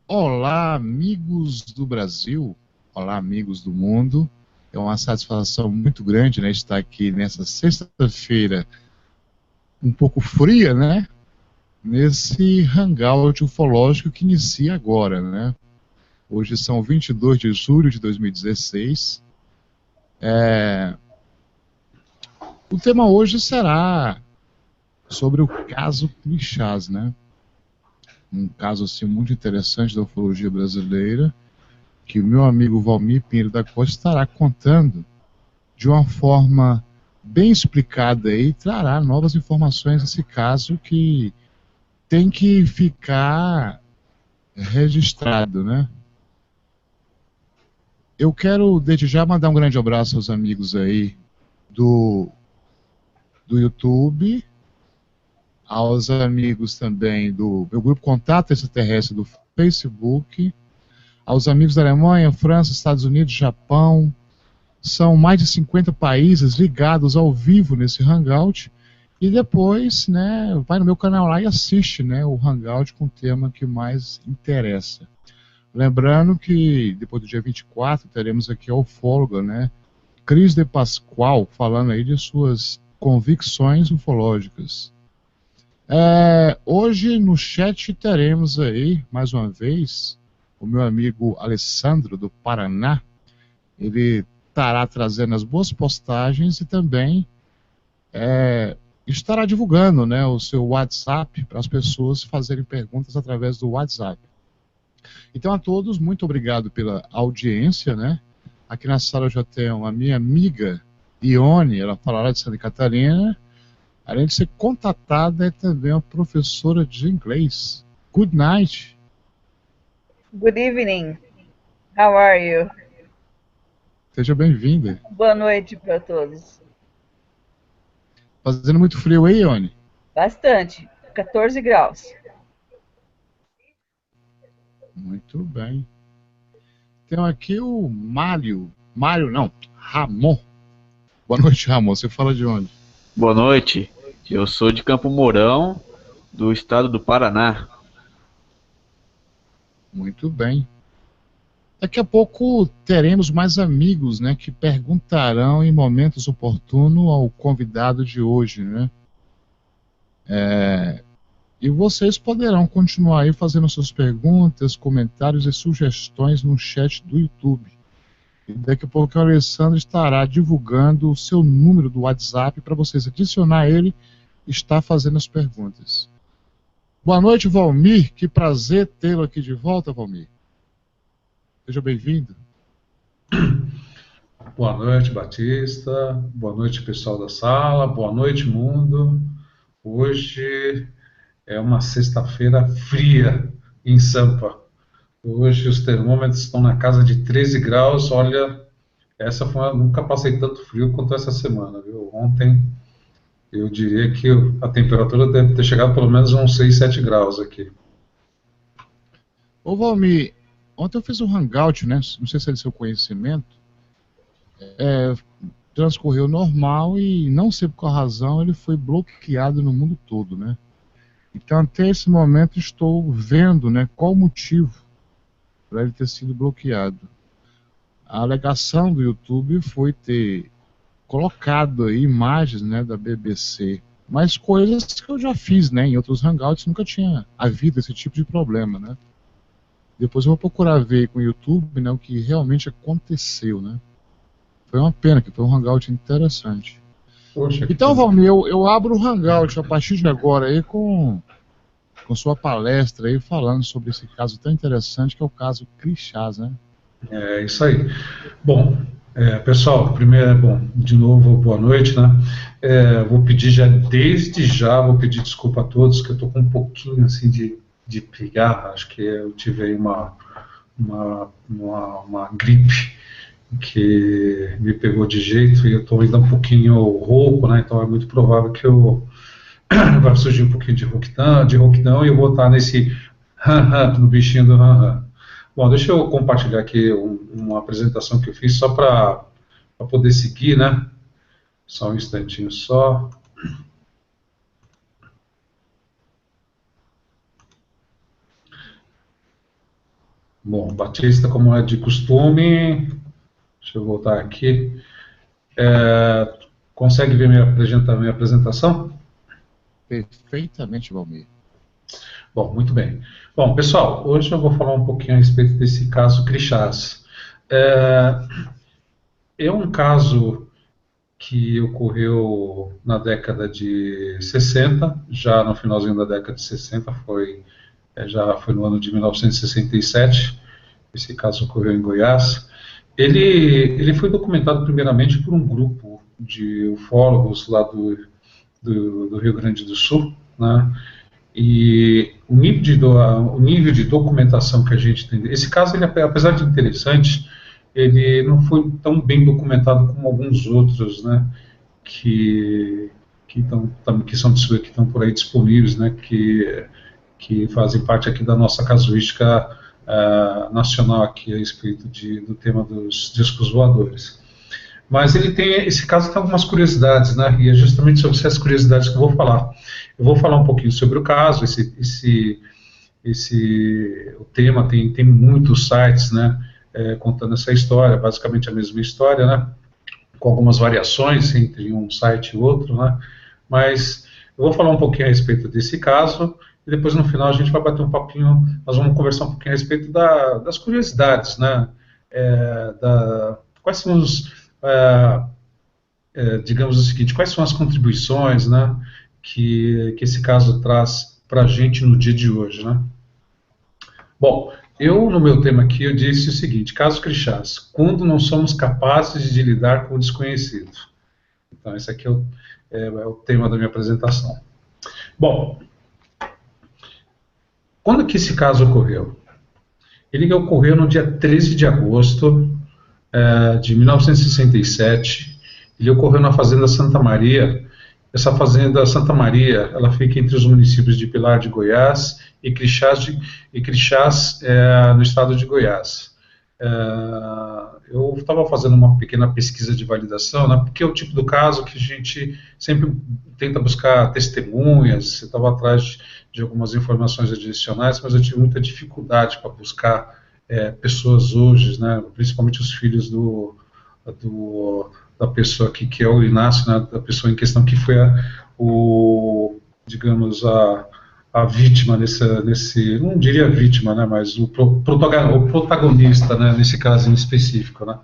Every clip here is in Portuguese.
Olá, amigos do Brasil, olá, amigos do mundo. É uma satisfação muito grande, né, estar aqui nessa sexta-feira um pouco fria, né, nesse hangout ufológico que inicia agora, né. Hoje são 22 de julho de 2016. O tema hoje será sobre o caso Crixás, né, um caso assim muito interessante da ufologia brasileira, que o meu amigo Valmir Pinheiro da Costa estará contando de uma forma bem explicada e trará novas informações nesse caso que tem que ficar registrado, né? Eu quero desde já mandar um grande abraço aos amigos aí do, do YouTube, aos amigos também do meu grupo Contato Extraterrestre do Facebook, aos amigos da Alemanha, França, Estados Unidos, Japão. São mais de 50 países ligados ao vivo nesse Hangout. E depois, né, vai no meu canal lá e assiste, né, o Hangout com o tema que mais interessa. Lembrando que depois do dia 24 teremos aqui a ufóloga, né, Cris de Pascoal, falando aí de suas convicções ufológicas. Hoje no chat teremos aí, mais uma vez, o meu amigo Alessandro do Paraná. Ele estará trazendo as boas postagens e também estará divulgando, né, o seu WhatsApp para as pessoas fazerem perguntas através do WhatsApp. Então a todos, muito obrigado pela audiência, né? Aqui na sala eu já tenho a minha amiga Ione, ela falará de Santa Catarina. Além de ser contatada, é também uma professora de inglês. Good night. Good evening. How are you? Seja bem-vinda. Boa noite para todos. Fazendo muito frio aí, Ione? Bastante. 14 graus. Muito bem. Tem aqui o Mário. Mário não, Ramon. Boa noite, Ramon. Você fala de onde? Boa noite, eu sou de Campo Mourão, do estado do Paraná. Muito bem. Daqui a pouco teremos mais amigos, né, que perguntarão em momentos oportunos ao convidado de hoje, né? E vocês poderão continuar aí fazendo suas perguntas, comentários e sugestões no chat do YouTube. E daqui a pouco o Alessandro estará divulgando o seu número do WhatsApp para vocês adicionar ele e estar fazendo as perguntas. Boa noite, Valmir. Que prazer tê-lo aqui de volta, Valmir. Seja bem-vindo. Boa noite, Batista. Boa noite, pessoal da sala. Boa noite, mundo. Hoje é uma sexta-feira fria em Sampa. Hoje os termômetros estão na casa de 13 graus. Olha, nunca passei tanto frio quanto essa semana, viu? Ontem eu diria que a temperatura deve ter chegado pelo menos a uns 6, 7 graus aqui. Ô, Valmir, ontem eu fiz um hangout, né? Não sei se é do seu conhecimento. Transcorreu normal e não sei por qual razão ele foi bloqueado no mundo todo, né? Então até esse momento estou vendo, né, qual o motivo para ele ter sido bloqueado. A alegação do YouTube foi ter colocado aí imagens, né, da BBC, mas coisas que eu já fiz, né, em outros hangouts nunca tinha havido esse tipo de problema, né? Depois eu vou procurar ver com o YouTube, né, o que realmente aconteceu, né? Foi uma pena, que foi um hangout interessante. Poxa, Então, Valmir, eu abro o hangout a partir de agora aí com sua palestra aí falando sobre esse caso tão interessante que é o caso Crixás, né? é isso aí. Bom, pessoal, primeiro, de novo, boa noite, né? Vou pedir desde já, vou pedir desculpa a todos, que eu tô com um pouquinho, assim, de pigarra, acho que eu tive aí uma gripe que me pegou de jeito e eu tô ainda um pouquinho rouco, né? Então é muito provável que vai surgir um pouquinho de rouquidão e eu vou estar nesse no bichinho do Bom, deixa eu compartilhar aqui uma apresentação que eu fiz só para poder seguir, né? Só um instantinho só. Bom, Batista, como é de costume, deixa eu voltar aqui. Consegue ver minha apresentação? Perfeitamente, Valmir. Bom, muito bem. Bom, pessoal, hoje eu vou falar um pouquinho a respeito desse caso Crixás. É um caso que ocorreu na década de 60, já no finalzinho da década de 60, já foi no ano de 1967, esse caso ocorreu em Goiás. Ele foi documentado primeiramente por um grupo de ufólogos lá do Rio Grande do Sul, né? E o nível de documentação que a gente tem, esse caso, ele, apesar de interessante, ele não foi tão bem documentado como alguns outros, né, que estão por aí disponíveis, né, que fazem parte aqui da nossa casuística nacional aqui a respeito do tema dos discos voadores. Mas esse caso tem algumas curiosidades, né? E é justamente sobre essas curiosidades que eu vou falar. Eu vou falar um pouquinho sobre o caso. O tema tem muitos sites, né? Contando essa história, basicamente a mesma história, né? Com algumas variações entre um site e outro, né? Mas eu vou falar um pouquinho a respeito desse caso e depois no final a gente vai bater um papinho. Nós vamos conversar um pouquinho a respeito das curiosidades, né? Quais são digamos o seguinte, quais são as contribuições, né, que esse caso traz para a gente no dia de hoje, né? Bom, no meu tema aqui, eu disse o seguinte: caso Crixás, quando não somos capazes de lidar com o desconhecido. Então, esse aqui é o tema da minha apresentação. Bom, quando que esse caso ocorreu? Ele ocorreu no dia 13 de agosto de 1967, ele ocorreu na Fazenda Santa Maria. Essa Fazenda Santa Maria, ela fica entre os municípios de Pilar de Goiás e Crixás, no estado de Goiás. Eu estava fazendo uma pequena pesquisa de validação, né, porque é o tipo do caso que a gente sempre tenta buscar testemunhas. Eu estava atrás de algumas informações adicionais, mas eu tive muita dificuldade para buscar pessoas hoje, né, principalmente os filhos da pessoa que é o Inácio, né, da pessoa em questão que foi a vítima não diria vítima, né, mas o protagonista, né, nesse caso em específico, né.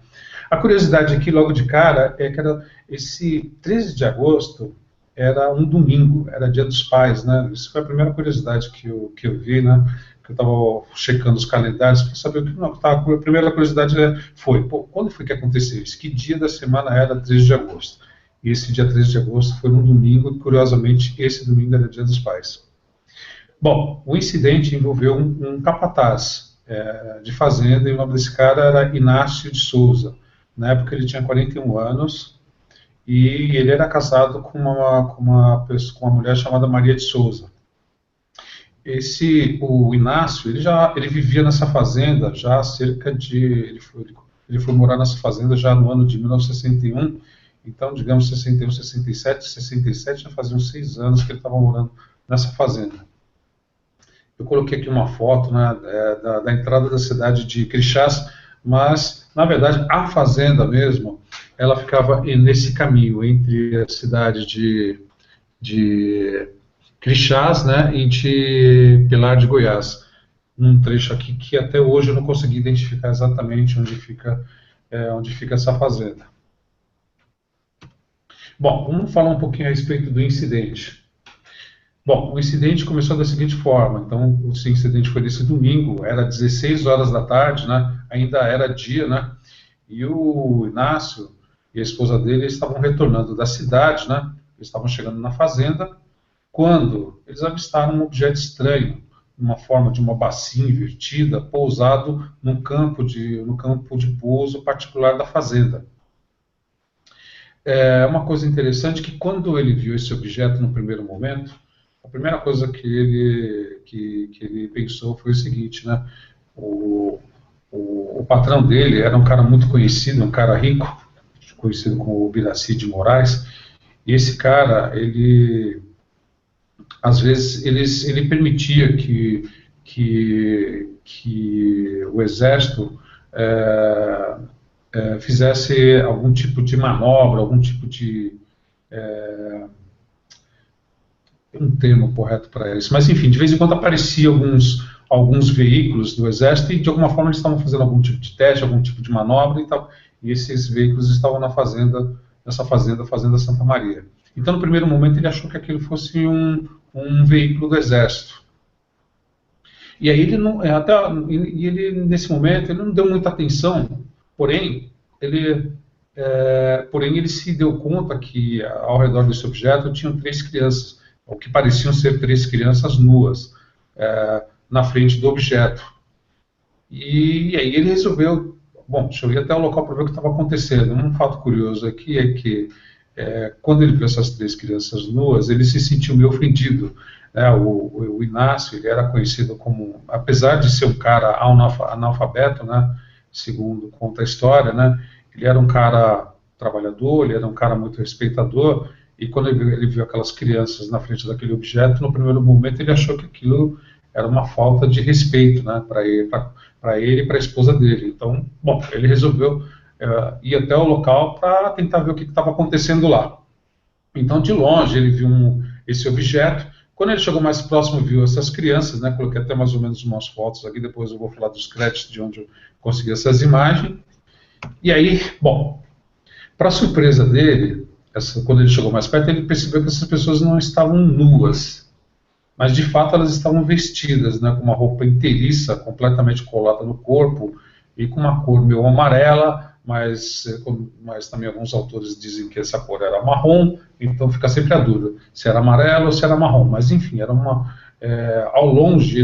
A curiosidade aqui, logo de cara, é que esse 13 de agosto era um domingo, era Dia dos Pais, né. Isso foi a primeira curiosidade que eu vi, né, que eu estava checando os calendários para saber o que não estava. A primeira curiosidade foi, quando foi que aconteceu isso? Que dia da semana era 13 de agosto? E esse dia 13 de agosto foi num domingo, e curiosamente esse domingo era Dia dos Pais. Bom, o incidente envolveu um capataz de fazenda, e o nome desse cara era Inácio de Souza. Na época ele tinha 41 anos, e ele era casado com uma mulher chamada Maria de Souza. O Inácio, ele vivia nessa fazenda já há cerca de... Ele foi morar nessa fazenda já no ano de 1961, então, digamos, 61, 67, já faziam 6 anos que ele estava morando nessa fazenda. Eu coloquei aqui uma foto, né, da entrada da cidade de Crixás, mas, na verdade, a fazenda mesmo, ela ficava nesse caminho entre a cidade de Crixás, né, e de Pilar de Goiás, num trecho aqui que até hoje eu não consegui identificar exatamente onde fica essa fazenda. Bom, vamos falar um pouquinho a respeito do incidente. Bom, o incidente começou da seguinte forma. Então, o incidente foi nesse domingo, era 16 horas da tarde, né, ainda era dia, né, e o Inácio e a esposa dele estavam retornando da cidade, né, eles estavam chegando na fazenda, quando eles avistaram um objeto estranho, uma forma de uma bacia invertida, pousado no campo de pouso particular da fazenda. Uma coisa interessante é que quando ele viu esse objeto no primeiro momento, a primeira coisa que ele pensou foi o seguinte, né? O patrão dele era um cara muito conhecido, um cara rico, conhecido como Biraci de Moraes, e esse cara, às vezes, ele permitia que que o exército fizesse algum tipo de manobra, algum tipo de... um termo correto para isso, mas enfim, de vez em quando apareciam alguns veículos do exército e de alguma forma eles estavam fazendo algum tipo de teste, algum tipo de manobra e tal, e esses veículos estavam nessa fazenda Santa Maria. Então, no primeiro momento, ele achou que aquilo fosse um veículo do exército. E aí ele nesse momento, ele não deu muita atenção, porém ele se deu conta que ao redor desse objeto tinham 3 crianças, o que pareciam ser 3 crianças nuas, na frente do objeto. E aí ele resolveu, bom, deixa eu ir até o local para ver o que estava acontecendo. Um fato curioso aqui é que quando ele viu essas 3 crianças nuas, ele se sentiu meio ofendido. O Inácio, ele era conhecido como, apesar de ser um cara analfabeto, né, segundo conta a história, né, ele era um cara trabalhador, ele era um cara muito respeitador, e quando ele viu aquelas crianças na frente daquele objeto, no primeiro momento ele achou que aquilo era uma falta de respeito, né, para ele e para a esposa dele. Então, bom, ele resolveu ir até o local para tentar ver o que estava acontecendo lá. Então, de longe, ele viu esse objeto. Quando ele chegou mais próximo, viu essas crianças, né, coloquei até mais ou menos umas fotos aqui, depois eu vou falar dos créditos de onde eu consegui essas imagens. E aí, bom, para surpresa dele, quando ele chegou mais perto, ele percebeu que essas pessoas não estavam nuas, mas de fato elas estavam vestidas, né, com uma roupa inteiriça, completamente colada no corpo, e com uma cor meio amarela, mas também alguns autores dizem que essa cor era marrom, então fica sempre a dúvida se era amarelo ou se era marrom, mas enfim, era ao longe,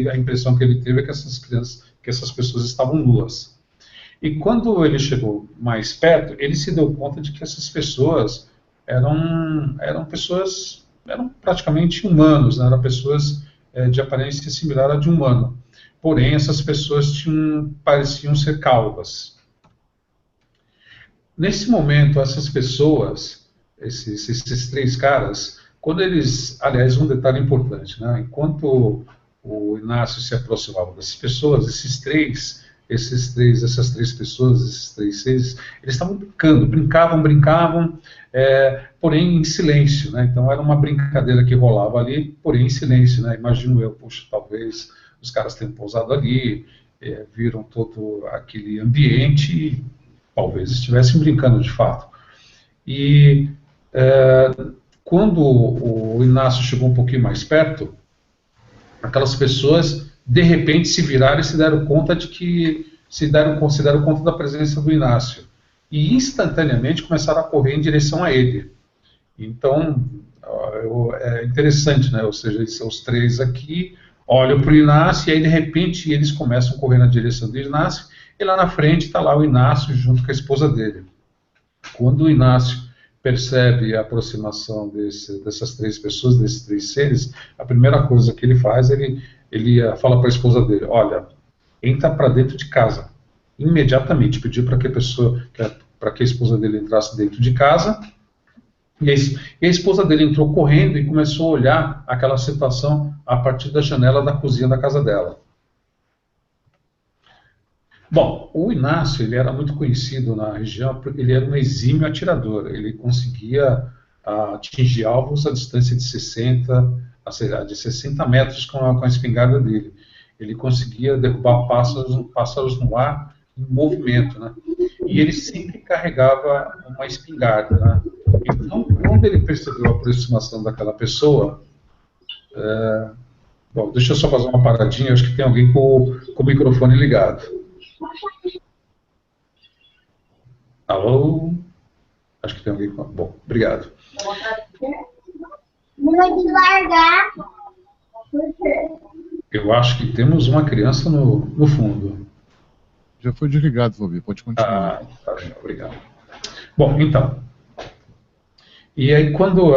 a impressão que ele teve é que essas pessoas estavam nuas. E quando ele chegou mais perto, ele se deu conta de que essas pessoas eram praticamente humanos, né? Eram pessoas de aparência similar à de humano. Porém, essas pessoas pareciam ser calvas. Nesse momento, essas pessoas, esses 3 caras, quando eles... Aliás, um detalhe importante, né? Enquanto o Inácio se aproximava dessas pessoas, essas 3 pessoas, esses 3 seres, eles estavam brincavam, porém em silêncio, né? Então era uma brincadeira que rolava ali, porém em silêncio, né? Imagino eu, puxa, talvez os caras tenham pousado ali, viram todo aquele ambiente e talvez estivessem brincando de fato. E quando o Inácio chegou um pouquinho mais perto, aquelas pessoas de repente se viraram e se deram conta da presença do Inácio. E instantaneamente começaram a correr em direção a ele. Então, é interessante, né? Ou seja, eles são os 3 aqui, olham para o Inácio e aí de repente eles começam a correr na direção do Inácio e lá na frente está lá o Inácio junto com a esposa dele. Quando o Inácio percebe a aproximação dessas 3 pessoas, desses 3 seres, a primeira coisa que ele faz, ele fala para a esposa dele, olha, entra para dentro de casa. Imediatamente pediu para que a esposa dele entrasse dentro de casa, e a esposa dele entrou correndo e começou a olhar aquela situação a partir da janela da cozinha da casa dela. Bom, o Inácio, ele era muito conhecido na região porque ele era um exímio atirador, ele conseguia atingir alvos a distância de 60 metros com a espingarda dele. Ele conseguia derrubar pássaros no ar em movimento, né? E ele sempre carregava uma espingarda, né? Então, quando ele percebeu a aproximação daquela pessoa, bom, deixa eu só fazer uma paradinha, acho que tem alguém com o microfone ligado. Alô? Acho que tem alguém com... Bom, obrigado. Não vai largar. Eu acho que temos uma criança no fundo. Já foi desligado, Valdir, pode continuar. Tá bem, obrigado. Bom, então. E aí quando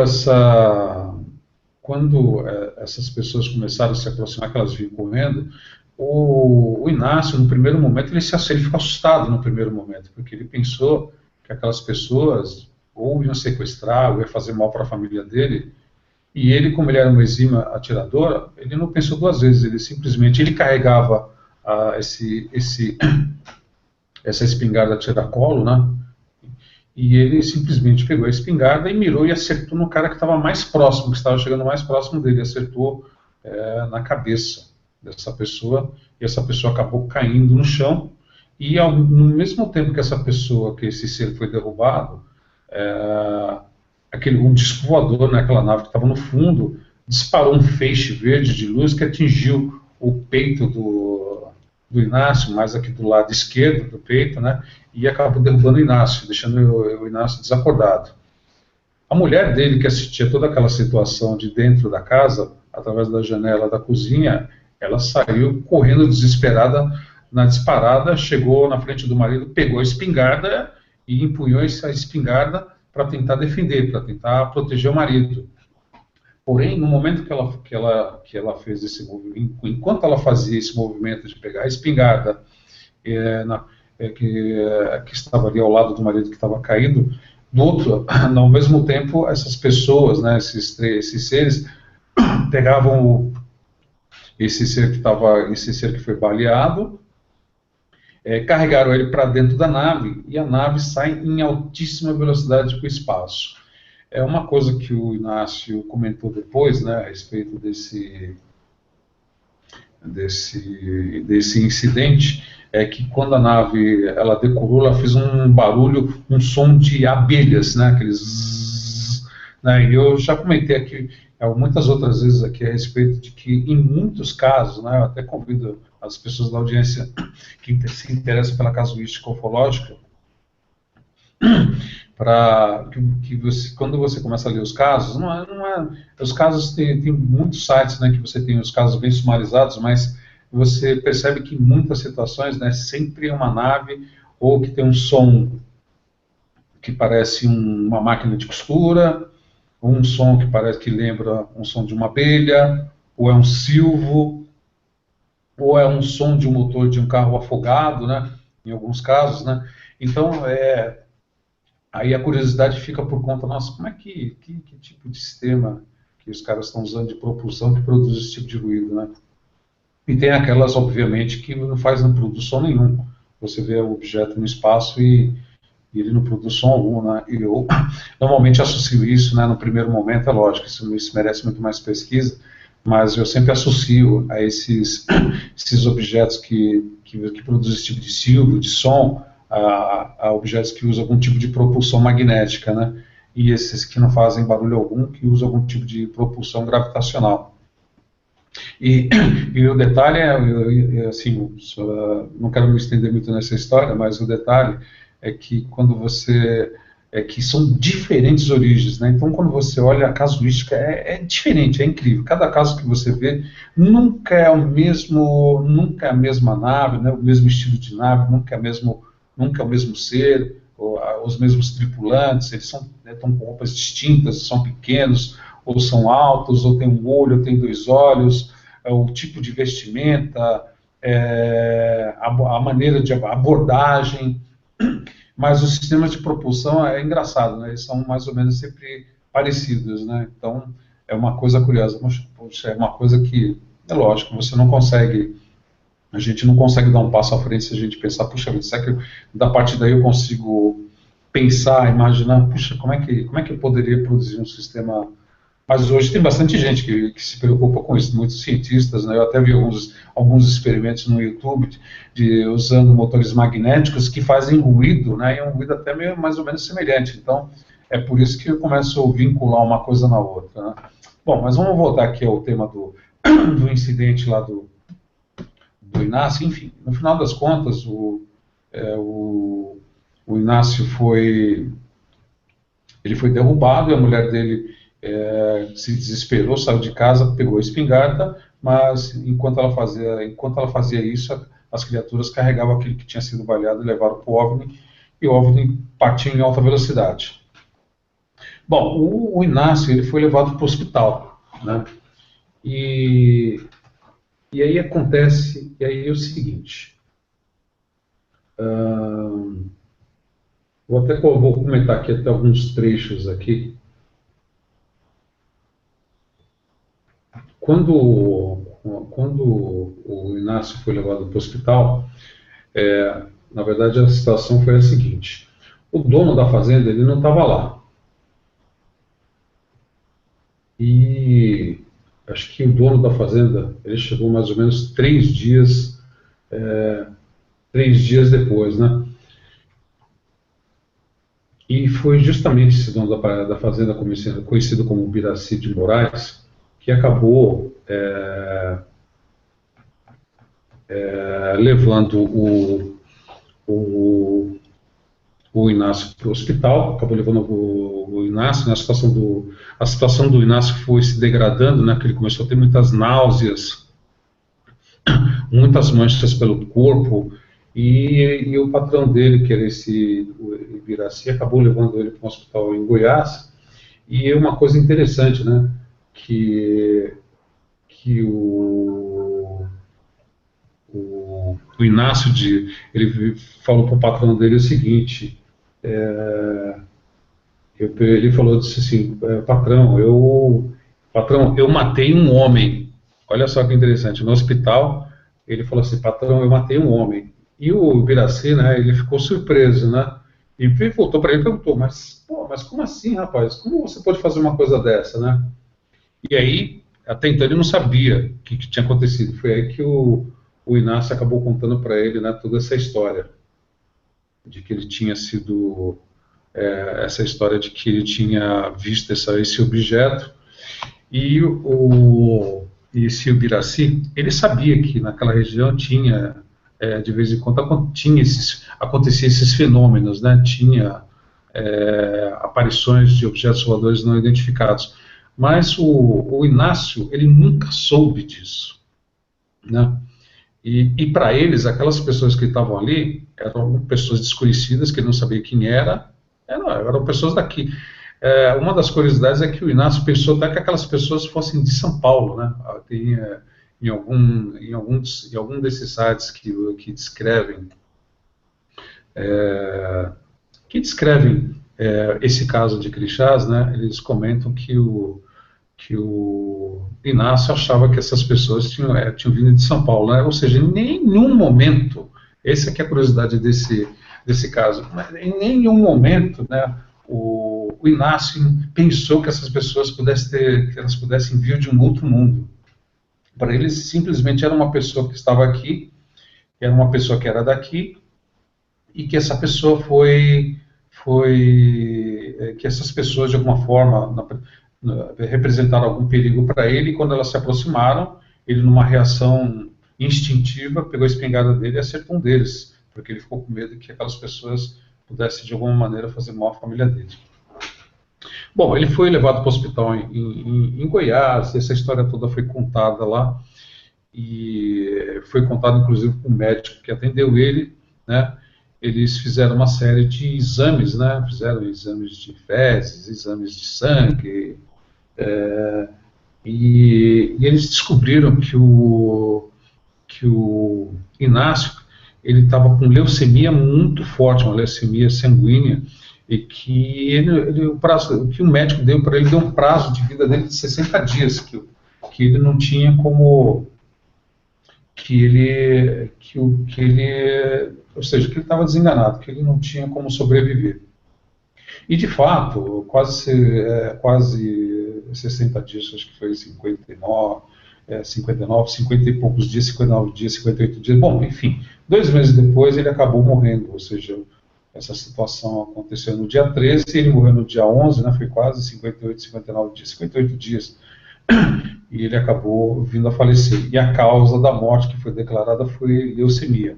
essas pessoas começaram a se aproximar, que elas vinham correndo, o Inácio, no primeiro momento, ele ficou assustado no primeiro momento, porque ele pensou que aquelas pessoas ou iam sequestrar, ou iam fazer mal para a família dele, E ele, como ele era um exímio atirador, ele não pensou duas vezes, ele simplesmente ele carregava essa espingarda a tiracolo, né? E ele simplesmente pegou a espingarda e mirou e acertou no cara que estava mais próximo, que estava chegando mais próximo dele, acertou na cabeça dessa pessoa, e essa pessoa acabou caindo no chão, e no mesmo tempo que essa pessoa, que esse ser foi derrubado, um disco voador naquela nave que estava no fundo, disparou um feixe verde de luz que atingiu o peito do Inácio, mais aqui do lado esquerdo do peito, né, e acabou derrubando o Inácio, deixando o Inácio desacordado. A mulher dele, que assistia toda aquela situação de dentro da casa, através da janela da cozinha, ela saiu correndo desesperada na disparada, chegou na frente do marido, pegou a espingarda e empunhou essa espingarda para tentar defender, para tentar proteger o marido. Porém, no momento que ela fez esse movimento, enquanto ela fazia esse movimento de pegar a espingarda que estava ali ao lado do marido que estava caído, ao mesmo tempo, essas pessoas, né, esses seres, pegavam esse ser que foi baleado, carregaram ele para dentro da nave, e a nave sai em altíssima velocidade para o espaço. É uma coisa que o Inácio comentou depois, né, a respeito desse incidente, é que quando a nave ela decolou, ela fez um barulho, um som de abelhas, né, aqueles zzz, né, e eu já comentei aqui muitas outras vezes aqui a respeito de que em muitos casos, né, eu até convido as pessoas da audiência que se interessam pela casuística ufológica, para que você, quando você começa a ler os casos, os casos tem muitos sites, né, que você tem os casos bem sumarizados, mas você percebe que em muitas situações, né, sempre é uma nave ou que tem um som que parece uma máquina de costura, ou um som que lembra um som de uma abelha, ou é um silvo, ou é um som de um motor de um carro afogado, né, em alguns casos, né. Então, aí a curiosidade fica por conta, nossa, como é que tipo de sistema que os caras estão usando de propulsão que produz esse tipo de ruído, né? E tem aquelas, obviamente, que não produz som nenhum. Você vê o objeto no espaço e ele não produz som algum, né? E eu normalmente associo isso, né, no primeiro momento, é lógico, isso merece muito mais pesquisa, mas eu sempre associo a esses objetos que produzem esse tipo de silvo, de som, a objetos que usam algum tipo de propulsão magnética, né? E esses que não fazem barulho algum, que usam algum tipo de propulsão gravitacional. E o detalhe assim, não quero me estender muito nessa história, mas o detalhe é que quando que são diferentes origens, né? Então, quando você olha a casuística, é diferente, é incrível. Cada caso que você vê nunca é a mesma nave, né? O mesmo estilo de nave, nunca é o mesmo ser, os mesmos tripulantes, eles estão com roupas distintas, são pequenos, ou são altos, ou tem um olho, ou tem dois olhos, o tipo de vestimenta, a maneira de abordagem, mas os sistemas de propulsão é engraçado, né? Eles são mais ou menos sempre parecidos, né? Então, é uma coisa curiosa, poxa, é uma coisa que, é lógico, a gente não consegue dar um passo à frente se a gente pensar, puxa vida, será que da partir daí eu consigo pensar, imaginar, puxa, como é que eu poderia produzir um sistema. Mas hoje tem bastante gente que se preocupa com isso, muitos cientistas, né? Eu até vi alguns experimentos no YouTube usando motores magnéticos que fazem ruído, né? E um ruído até meio mais ou menos semelhante. Então, é por isso que eu começo a vincular uma coisa na outra, né? Bom, mas vamos voltar aqui ao tema do incidente lá do Inácio. Enfim, no final das contas, o Inácio foi derrubado e a mulher dele se desesperou, saiu de casa, pegou a espingarda, mas enquanto ela fazia isso, as criaturas carregavam aquele que tinha sido baleado e levaram para o OVNI, e o OVNI partiu em alta velocidade. Bom, o Inácio ele foi levado para o hospital, né? E aí é o seguinte, vou comentar aqui até alguns trechos aqui. quando o Inácio foi levado para o hospital, na verdade a situação foi a seguinte: o dono da fazenda, ele não estava lá. E acho que o dono da fazenda, ele chegou mais ou menos 3 dias depois, né? E foi justamente esse dono da fazenda, conhecido como Biraci de Moraes, que acabou levando o Inácio para o hospital, acabou levando o Inácio, né? A situação do Inácio foi se degradando, né? Que ele começou a ter muitas náuseas, muitas manchas pelo corpo, e o patrão dele, que era o Ibiraci, acabou levando ele para um hospital em Goiás. E é uma coisa interessante, né? Que o Inácio, ele falou para o patrão dele o seguinte: ele disse assim, patrão, eu matei um homem. Olha só que interessante, no hospital ele falou assim: patrão, eu matei um homem. E o Ibiraci, né, ele ficou surpreso, né, e voltou para ele e perguntou: mas como assim, rapaz, como você pode fazer uma coisa dessa, né? E aí, até então ele não sabia o que tinha acontecido. Foi aí que o Inácio acabou contando para ele, né, toda essa história de que ele tinha sido essa história de que ele tinha visto esse objeto. E esse Ibiraci, ele sabia que naquela região tinha, de vez em quando, acontecia esses fenômenos, né? Tinha aparições de objetos voadores não identificados. Mas o Inácio, ele nunca soube disso, né? E para eles, aquelas pessoas que estavam ali eram pessoas desconhecidas, que ele não sabia quem eram pessoas daqui. Uma das curiosidades é que o Inácio pensou até que aquelas pessoas fossem de São Paulo, né? Tem, em algum desses sites que descrevem esse caso de Crixás, né? Eles comentam que o Inácio achava que essas pessoas tinham vindo de São Paulo, né? Ou seja, em nenhum momento, essa aqui é a curiosidade desse caso, em nenhum momento, né, o Inácio pensou que essas pessoas pudessem vir de um outro mundo. Para eles, simplesmente era uma pessoa que estava aqui, era uma pessoa que era daqui, e que essa pessoa que essas pessoas, de alguma forma, representaram algum perigo para ele, e quando elas se aproximaram, ele, numa reação instintiva, pegou a espingarda dele e acertou um deles, porque ele ficou com medo que aquelas pessoas pudessem, de alguma maneira, fazer mal à família dele. Bom, ele foi levado para o hospital em Goiás, essa história toda foi contada lá, e foi contada, inclusive, com o médico que atendeu ele, né? Eles fizeram uma série de exames, né? Fizeram exames de fezes, exames de sangue, e eles descobriram que o Inácio, ele estava com leucemia muito forte, uma leucemia sanguínea, e que o médico deu para ele, deu um prazo de vida dele de 60 dias, que ele não tinha como, ou seja, que ele estava desenganado, que ele não tinha como sobreviver. E, de fato, quase 60 dias, acho que foi 50 e poucos dias, 59 dias, 58 dias, bom, enfim, 2 meses depois ele acabou morrendo, ou seja, essa situação aconteceu no dia 13, ele morreu no dia 11, né, foi quase 58, 59 dias, 58 dias, e ele acabou vindo a falecer. E a causa da morte que foi declarada foi leucemia.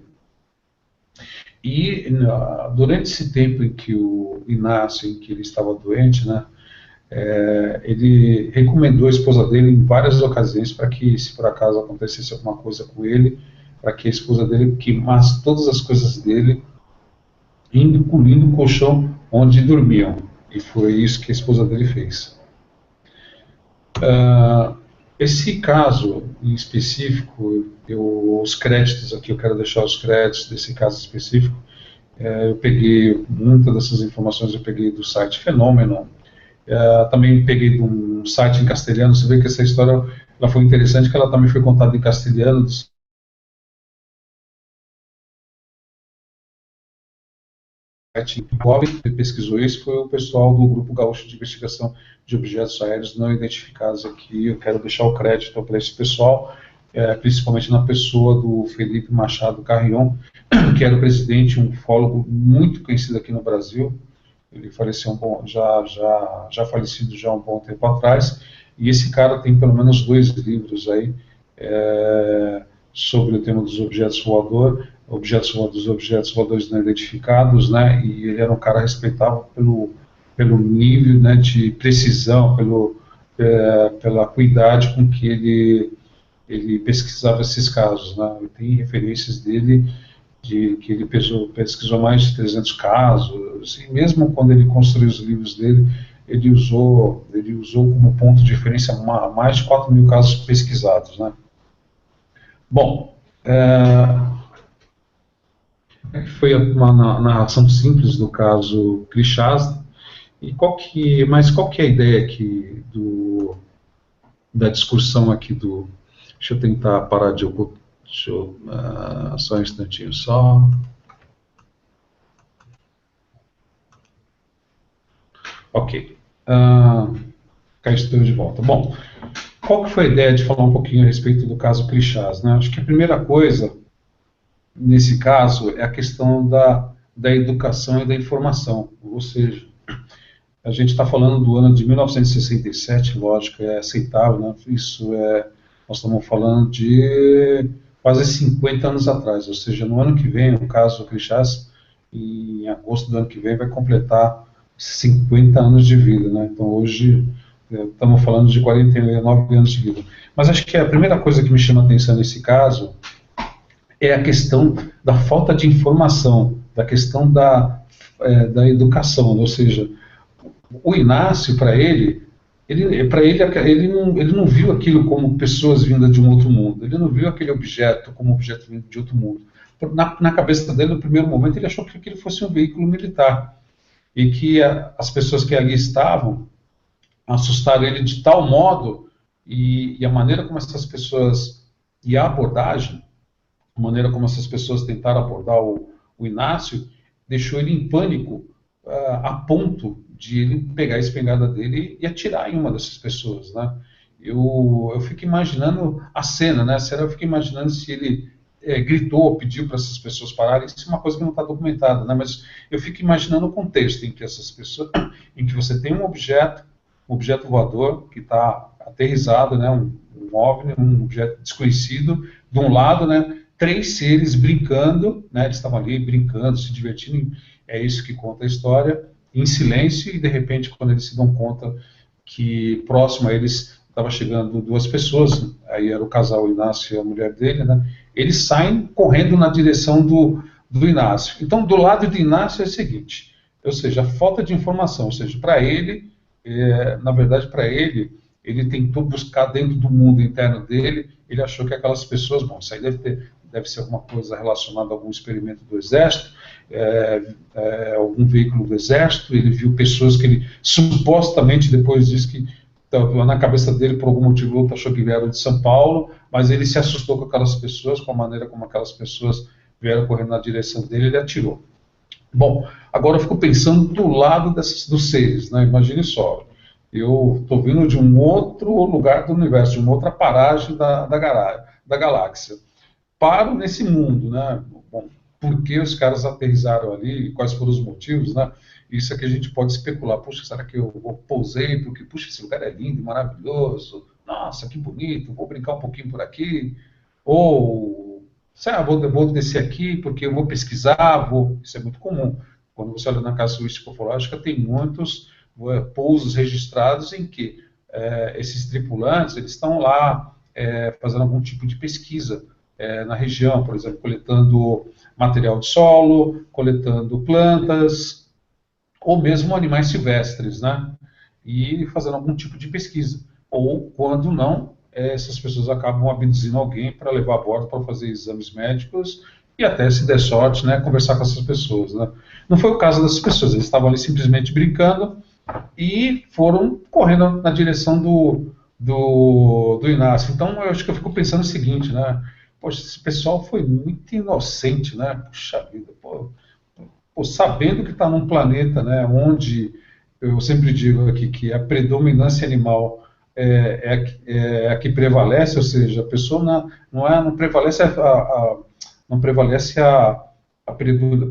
E durante esse tempo em que o Inácio, em que ele estava doente, né, ele recomendou a esposa dele em várias ocasiões para que, se por acaso acontecesse alguma coisa com ele, para que a esposa dele queimasse todas as coisas dele, incluindo o colchão onde dormiam. E foi isso que a esposa dele fez. Esse caso em específico, os créditos aqui, eu quero deixar os créditos desse caso específico. Eu peguei muitas dessas informações, eu peguei do site Fenômeno, também peguei de um um site em castelhano. Você vê que essa história ela foi interessante, que ela também foi contada em castelhano. O homem que pesquisou isso foi o pessoal do Grupo Gaúcho de Investigação de Objetos Aéreos Não Identificados aqui. Eu quero deixar o crédito para esse pessoal, principalmente na pessoa do Felipe Machado Carrion, que era o presidente, um ufólogo muito conhecido aqui no Brasil. Ele faleceu já falecido já há um bom tempo atrás, e esse cara tem pelo menos 2 livros aí sobre o tema dos objetos voadores não identificados, né? E ele era um cara respeitável pelo nível, né, de precisão, pela cuidade com que ele pesquisava esses casos, né? Tem referências dele que ele pesquisou mais de 300 casos, e mesmo quando ele construiu os livros dele, ele usou como ponto de referência mais de 4.000 casos pesquisados, né? Bom, foi uma narração simples do caso Krishna. Mas qual que é a ideia aqui da discussão aqui do... Deixa eu tentar parar de ocultar. Só um instantinho só. Ok. Cá estou de volta. Bom, qual que foi a ideia de falar um pouquinho a respeito do caso Krishna, né? Acho que a primeira coisa nesse caso é a questão da educação e da informação. Ou seja, a gente está falando do ano de 1967, lógico, é aceitável, né? Nós estamos falando de quase 50 anos atrás, ou seja, no ano que vem, o caso Krishna, em agosto do ano que vem, vai completar 50 anos de vida, né? Então hoje estamos falando de 49 anos de vida. Mas acho que a primeira coisa que me chama a atenção nesse caso é a questão da falta de informação, da questão da educação, ou seja, o Inácio, para ele não viu aquilo como pessoas vindas de um outro mundo, ele não viu aquele objeto como objeto vindo de outro mundo. Na cabeça dele, no primeiro momento, ele achou que aquilo fosse um veículo militar, e que as pessoas que ali estavam assustaram ele de tal modo, e a maneira como essas pessoas, e a abordagem, a maneira como essas pessoas tentaram abordar o Inácio, deixou ele em pânico, a ponto de ele pegar a espingarda dele e atirar em uma dessas pessoas, né? Eu fico imaginando a cena, né? Eu fico imaginando se ele gritou, pediu para essas pessoas pararem. Isso é uma coisa que não está documentada, né? Mas eu fico imaginando o contexto em que essas pessoas, em que você tem um objeto voador que está aterrissado, né? Um OVNI, um objeto desconhecido, de um lado, né? 3 seres brincando, né? Eles estavam ali brincando, se divertindo. É isso que conta a história, em silêncio, e de repente, quando eles se dão conta que próximo a eles estava chegando 2 pessoas, aí era o casal, o Inácio e a mulher dele, né? Eles saem correndo na direção do Inácio. Então, do lado do Inácio é o seguinte, ou seja, a falta de informação, ou seja, para ele, na verdade, para ele tentou buscar dentro do mundo interno dele, ele achou que aquelas pessoas, bom, isso aí deve ser alguma coisa relacionada a algum experimento do Exército, algum veículo do Exército. Ele viu pessoas que ele supostamente depois disse que na cabeça dele, por algum motivo ou outro, achou que vieram de São Paulo, mas ele se assustou com aquelas pessoas, com a maneira como aquelas pessoas vieram correndo na direção dele, ele atirou. Bom, agora eu fico pensando do lado dos seres, né? Imagine só, eu estou vindo de um outro lugar do universo, de uma outra paragem da galáxia. Paro nesse mundo, né? Bom, por que os caras aterrissaram ali, quais foram os motivos, né? Isso é que a gente pode especular. Puxa, será que eu pousei porque, puxa, esse lugar é lindo, maravilhoso, nossa, que bonito, vou brincar um pouquinho por aqui, ou, sei lá, vou descer aqui porque eu vou pesquisar, isso é muito comum. Quando você olha na casuística ufológica, tem muitos pousos registrados em que esses tripulantes, eles estão lá fazendo algum tipo de pesquisa na região, por exemplo, coletando material de solo, coletando plantas, ou mesmo animais silvestres, né? E fazendo algum tipo de pesquisa. Ou, quando não, essas pessoas acabam abduzindo alguém para levar a bordo para fazer exames médicos e até, se der sorte, né, conversar com essas pessoas, né? Não foi o caso dessas pessoas, eles estavam ali simplesmente brincando, e foram correndo na direção do Inácio. Então, eu acho que eu fico pensando o seguinte, né? Poxa, esse pessoal foi muito inocente, né? Puxa vida, pô, sabendo que está num planeta, né, onde eu sempre digo aqui que a predominância animal é a que prevalece, ou seja, a pessoa não prevalece não prevalece a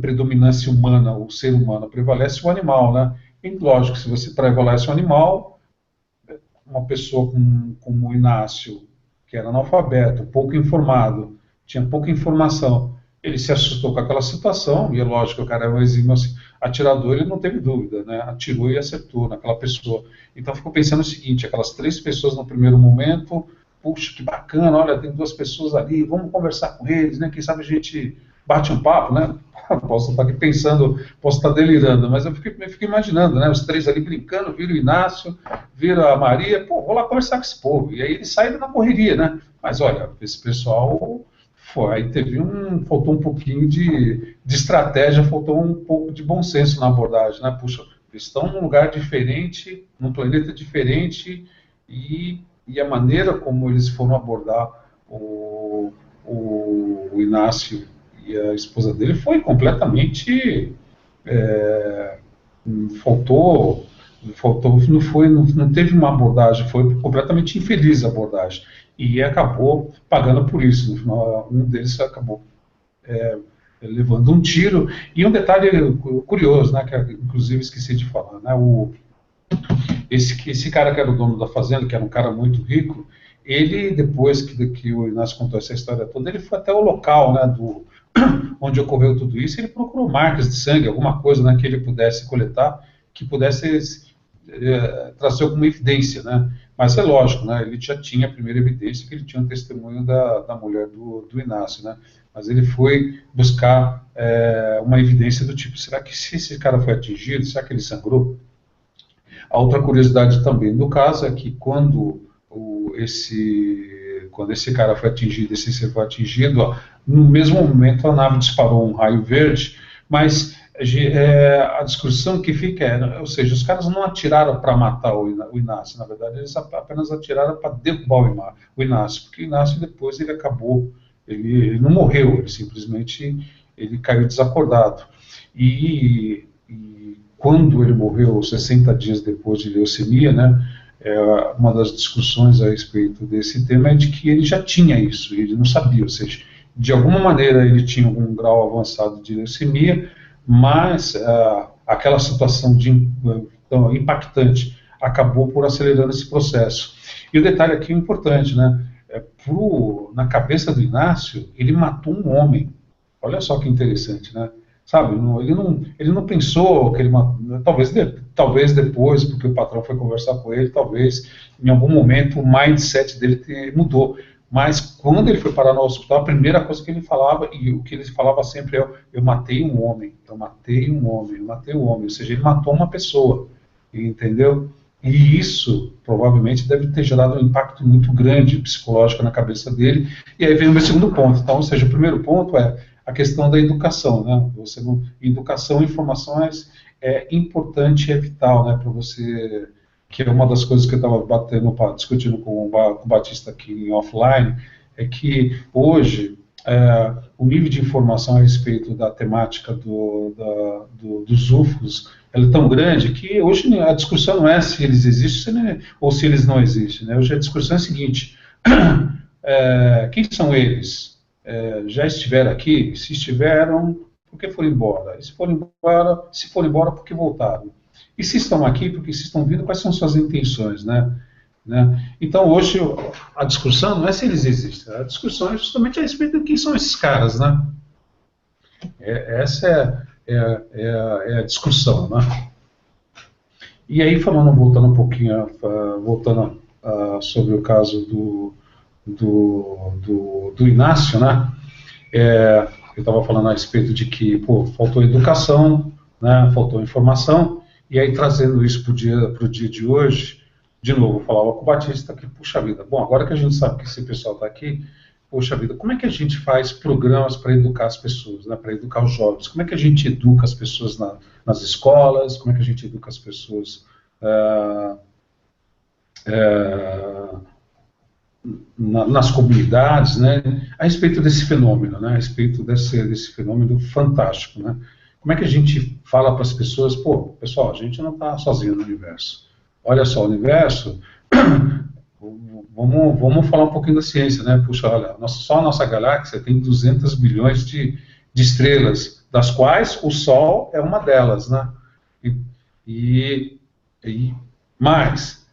predominância humana, o ser humano, prevalece o animal, né? E, lógico, se você prevalece o animal, uma pessoa como o Inácio, que era analfabeto, pouco informado, tinha pouca informação, ele se assustou com aquela situação, e é lógico, o cara é um exímio atirador, ele não teve dúvida, né? Atirou e acertou naquela pessoa. Então ficou pensando o seguinte, aquelas 3 pessoas no primeiro momento, puxa, que bacana, olha, tem 2 pessoas ali, vamos conversar com eles, né? Quem sabe a gente bate um papo, né? Posso estar aqui pensando, posso estar delirando, mas eu fico imaginando, né? Os 3 ali brincando, viram o Inácio, viram a Maria, pô, vou lá conversar com esse povo. E aí eles saíram na correria, né? Mas olha, esse pessoal aí faltou um pouquinho de estratégia, faltou um pouco de bom senso na abordagem, né? Puxa, eles estão num lugar diferente, num planeta diferente, e a maneira como eles foram abordar o Inácio e a esposa dele foi completamente não teve uma abordagem, foi completamente infeliz a abordagem e acabou pagando por isso. No final, um deles acabou levando um tiro. E um detalhe curioso, né, que inclusive esqueci de falar, né, esse cara que era o dono da fazenda, que era um cara muito rico, ele, depois que o Inácio contou essa história toda, ele foi até o local, né, onde ocorreu tudo isso, ele procurou marcas de sangue, alguma coisa, né, que ele pudesse coletar, que pudesse trazer alguma evidência, né? Mas é lógico, né, ele já tinha a primeira evidência, que ele tinha um testemunho da mulher do Inácio, né? Mas ele foi buscar uma evidência do tipo, será que se esse cara foi atingido, será que ele sangrou? A outra curiosidade também do caso é que quando esse cara foi atingido, esse ser foi atingido, ó, no mesmo momento a nave disparou um raio verde, mas a discussão que fica ou seja, os caras não atiraram para matar o Inácio, na verdade eles apenas atiraram para derrubar o Inácio, porque o Inácio depois ele acabou, ele não morreu, ele simplesmente caiu desacordado. E quando ele morreu, 60 dias depois de leucemia, né, uma das discussões a respeito desse tema é de que ele já tinha isso, ele não sabia, ou seja, de alguma maneira ele tinha um grau avançado de leucemia, mas aquela situação tão impactante acabou por acelerando esse processo. E o detalhe aqui é importante, né, na cabeça do Inácio, ele matou um homem, olha só que interessante, né? Sabe, ele não pensou que ele talvez depois, porque o patrão foi conversar com ele, talvez em algum momento o mindset dele mudou. Mas quando ele foi parar no hospital, a primeira coisa que ele falava, e o que ele falava sempre é: eu matei um homem, eu matei um homem, eu matei um homem. Ou seja, ele matou uma pessoa, entendeu? E isso provavelmente deve ter gerado um impacto muito grande psicológico na cabeça dele. E aí vem o meu segundo ponto. Então, ou seja, o primeiro ponto é a questão da educação, né? Educação e informação é importante e é vital, né? Para você, que é uma das coisas que eu estava discutindo com o Batista aqui em offline, é que hoje o nível de informação a respeito da temática dos UFOs é tão grande que hoje a discussão não é se eles existem ou se eles não existem, né? Hoje a discussão é a seguinte: quem são eles? Já estiveram aqui? Se estiveram, por que foram embora? E se foram embora, por que voltaram? E se estão aqui, porque se estão vindo, quais são suas intenções, né? Então, hoje, a discussão não é se eles existem, a discussão é justamente a respeito de quem são esses caras, né? Essa é a discussão, né? E aí, voltando um pouquinho, sobre o caso do Inácio, né? Eu estava falando a respeito de que, faltou educação, né? Faltou informação. E aí, trazendo isso para o dia de hoje, de novo, eu falava com o Batista que, puxa vida, bom, agora que a gente sabe que esse pessoal está aqui, puxa vida, como é que a gente faz programas para educar as pessoas, né, para educar os jovens? Como é que a gente educa as pessoas nas escolas? Como é que a gente educa as pessoas nas comunidades, né, a respeito desse fenômeno, né, a respeito desse fenômeno fantástico, né. Como é que a gente fala para as pessoas, pô, pessoal, a gente não está sozinho no universo. Olha só, o universo, vamos falar um pouquinho da ciência, né, puxa, olha, só a nossa galáxia tem 200 bilhões de estrelas, das quais o Sol é uma delas, né, mas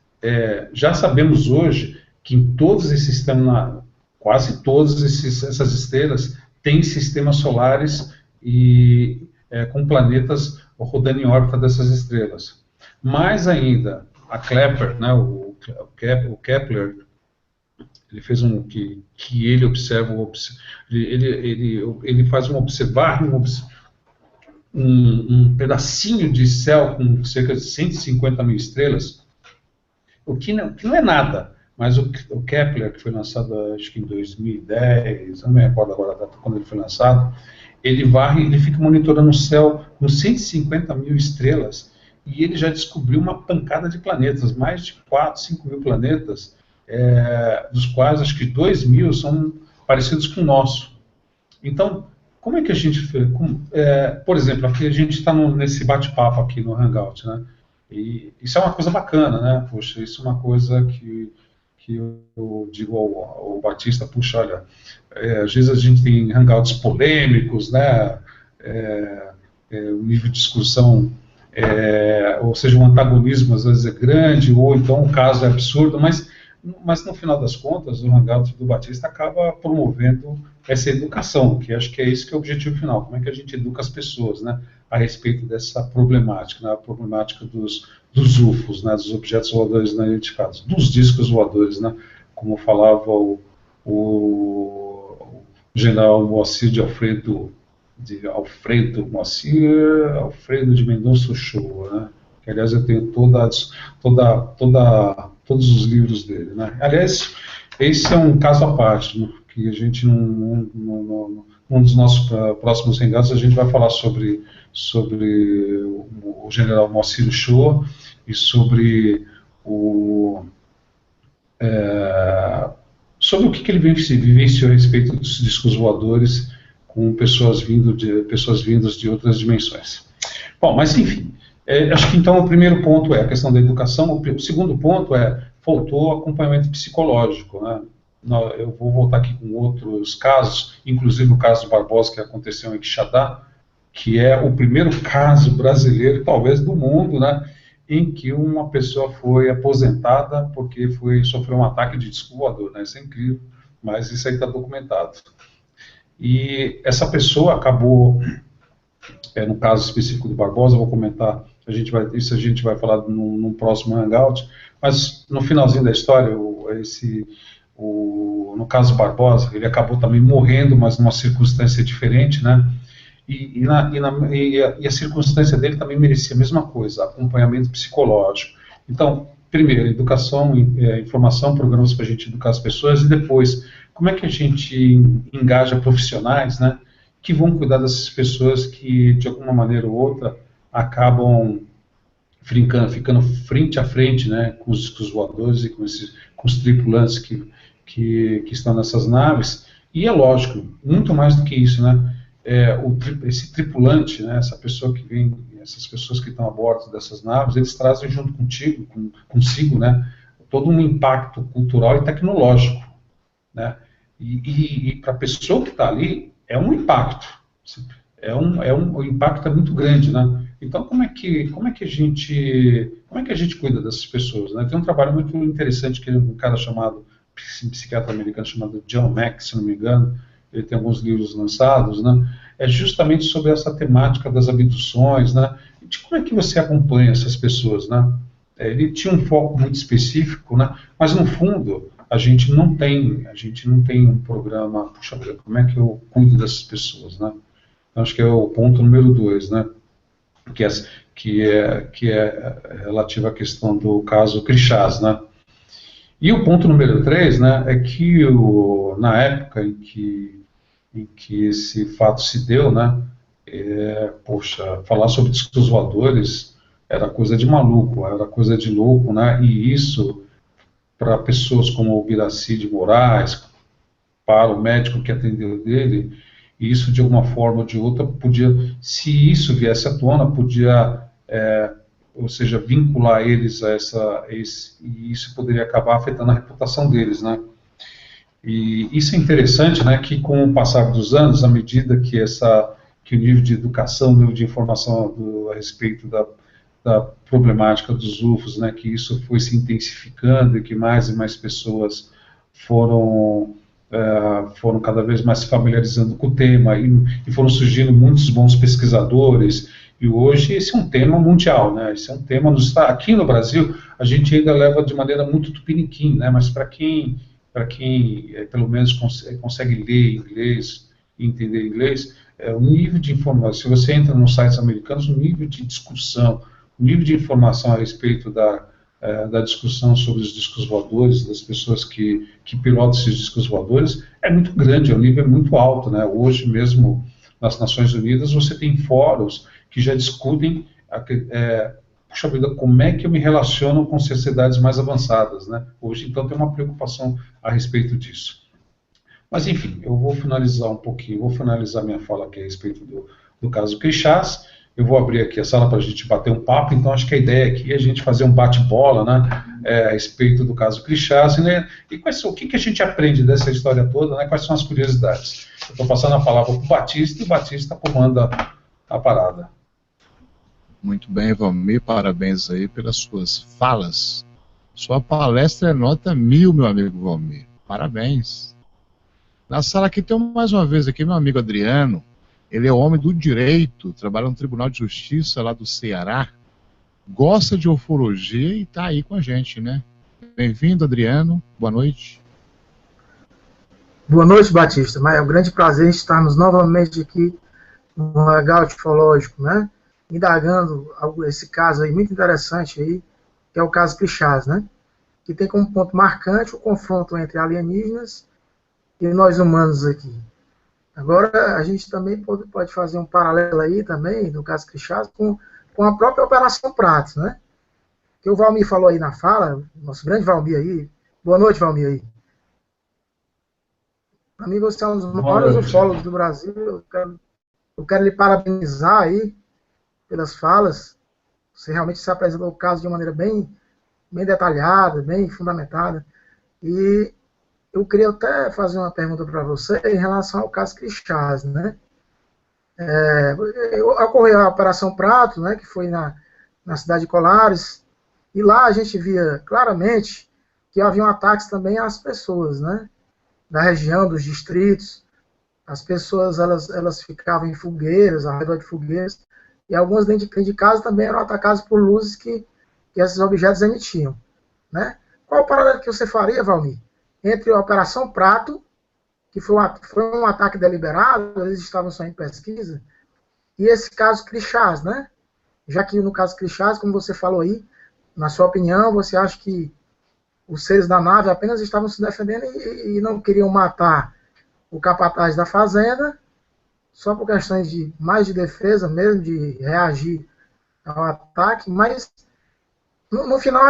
já sabemos hoje que em todos esses sistemas, quase todas essas estrelas têm sistemas solares e com planetas rodando em órbita dessas estrelas. Mais ainda, a Kepler, né, o Kepler, ele fez que ele observa, ele faz um pedacinho de céu com cerca de 150 mil estrelas, o que não é nada. Mas o Kepler, que foi lançado acho que em 2010, não me recordo agora a data quando ele foi lançado, ele fica monitorando o céu com 150 mil estrelas, e ele já descobriu uma pancada de planetas, mais de 4, 5 mil planetas, dos quais acho que 2 mil são parecidos com o nosso. Então, como é que a gente... por exemplo, aqui a gente está nesse bate-papo aqui no Hangout, né? E isso é uma coisa bacana, né? Poxa, isso é uma coisa que eu digo ao Batista, puxa, olha, às vezes a gente tem hangouts polêmicos, né, o nível de discussão, ou seja, o antagonismo às vezes é grande, ou então o caso é absurdo, mas no final das contas, o hangout do Batista acaba promovendo essa educação, que acho que é esse que é o objetivo final, como é que a gente educa as pessoas, né, a respeito dessa problemática, né, a problemática dos UFOs, né, dos objetos voadores não identificados, dos discos voadores, né, como falava o general Moacir de Alfredo de Mendonça Uchoa, né, que aliás eu tenho todos os livros dele, né. Aliás, esse é um caso à parte, né, que a gente num dos nossos próximos hangouts a gente vai falar sobre o general Moacir Uchoa e sobre o que ele vivenciou a respeito dos discos voadores com pessoas vindas de outras dimensões. Bom, mas enfim, acho que então o primeiro ponto é a questão da educação, o segundo ponto faltou acompanhamento psicológico, né? Eu vou voltar aqui com outros casos, inclusive o caso do Barbosa que aconteceu em Quixadá, que é o primeiro caso brasileiro, talvez do mundo, né, em que uma pessoa foi aposentada porque sofreu um ataque de disco voador, né, isso é incrível, mas isso aí está documentado. E essa pessoa acabou, no caso específico do Barbosa, eu vou comentar, isso a gente vai falar num próximo hangout, mas no finalzinho da história, no caso do Barbosa, ele acabou também morrendo, mas numa circunstância diferente, né? E a circunstância dele também merecia a mesma coisa, acompanhamento psicológico. Então, primeiro, educação, informação, programas para a gente educar as pessoas, e depois, como é que a gente engaja profissionais, né, que vão cuidar dessas pessoas que, de alguma maneira ou outra, acabam ficando frente a frente, né, com os voadores e com os tripulantes que estão nessas naves. E é lógico, muito mais do que isso, né, esse tripulante, né, essas pessoas que estão a bordo dessas naves, eles trazem junto consigo, né, todo um impacto cultural e tecnológico, né, e para a pessoa que está ali é um impacto, o impacto é muito grande, né. Então como é que a gente cuida dessas pessoas, né? Tem um trabalho muito interessante que um cara um psiquiatra americano chamado John Mack, se não me engano, ele tem alguns livros lançados, né? É justamente sobre essa temática das abduções, né? E de como é que você acompanha essas pessoas, né? Ele tinha um foco muito específico, né? Mas no fundo a gente não tem um programa, puxa vida, como é que eu cuido dessas pessoas, né? Então, acho que é o ponto número 2, né? Que é relativo à questão do caso Crixás, né? E o ponto número 3, né, é que na época em que esse fato se deu, né, falar sobre discos voadores era coisa de maluco, era coisa de louco, né? E isso, para pessoas como o Guirassy de Moraes, para o médico que atendeu dele, isso de alguma forma ou de outra podia, se isso viesse à tona, podia, ou seja, vincular eles a e isso poderia acabar afetando a reputação deles, né? E isso é interessante, né, que com o passar dos anos, à medida que o nível de educação, o nível de informação a respeito da problemática dos UFOs, né, que isso foi se intensificando e que mais e mais pessoas foram cada vez mais se familiarizando com o tema e foram surgindo muitos bons pesquisadores, e hoje esse é um tema mundial, né? Esse é um tema aqui no Brasil a gente ainda leva de maneira muito tupiniquim, né? Mas para quem pelo menos consegue ler inglês e entender inglês, o nível de informação, se você entra nos sites americanos, o nível de discussão, o nível de informação a respeito da discussão sobre os discos voadores, das pessoas que pilotam esses discos voadores, é muito grande, o nível é muito alto, né? Hoje mesmo, nas Nações Unidas, você tem fóruns que já discutem puxa vida, como é que eu me relaciono com sociedades mais avançadas, né? Hoje, então, tem uma preocupação a respeito disso. Mas, enfim, eu vou finalizar um pouquinho, vou finalizar minha fala aqui a respeito do caso Crixás. Eu vou abrir aqui a sala para a gente bater um papo, então acho que a ideia aqui é a gente fazer um bate-bola, né, a respeito do caso Crixás, né, e o que a gente aprende dessa história toda, né, quais são as curiosidades. Eu estou passando a palavra para o Batista, e o Batista comanda a parada. Muito bem, Valmir, parabéns aí pelas suas falas. Sua palestra é nota 1000, meu amigo Valmir. Parabéns. Na sala aqui tem mais uma vez aqui meu amigo Adriano. Ele é homem do direito, trabalha no Tribunal de Justiça lá do Ceará, gosta de ufologia e está aí com a gente, né? Bem-vindo, Adriano. Boa noite. Boa noite, Batista. Mas é um grande prazer estarmos novamente aqui no Hangout Ufológico, né? Indagando esse caso aí muito interessante aí, que é o caso Crixás, né? Que tem como ponto marcante o confronto entre alienígenas e nós humanos aqui. Agora, a gente também pode fazer um paralelo aí também, no caso Crixás, com a própria Operação Prato, né? Que o Valmir falou aí na fala, nosso grande Valmir aí. Boa noite, Valmir aí. Para mim, você é um dos maiores ufólogos do Brasil. Eu quero lhe parabenizar aí pelas falas. Você realmente se apresentou o caso de uma maneira bem detalhada, bem fundamentada. E eu queria até fazer uma pergunta para você em relação ao caso Crixás, né? Ocorreu a Operação Prato, né, que foi na cidade de Colares, e lá a gente via claramente que haviam ataques também às pessoas, né, da região, dos distritos. As pessoas elas ficavam em fogueiras, ao redor de fogueiras, e algumas dentro de casa também eram atacadas por luzes que esses objetos emitiam, né? Qual o paralelo que você faria, Valmir, entre a Operação Prato, que foi um ataque deliberado, eles estavam só em pesquisa, e esse caso Crixás, né? Já que no caso Crixás, como você falou aí, na sua opinião, você acha que os seres da nave apenas estavam se defendendo e não queriam matar o capataz da fazenda, só por questões mais de defesa mesmo, de reagir ao ataque, mas no final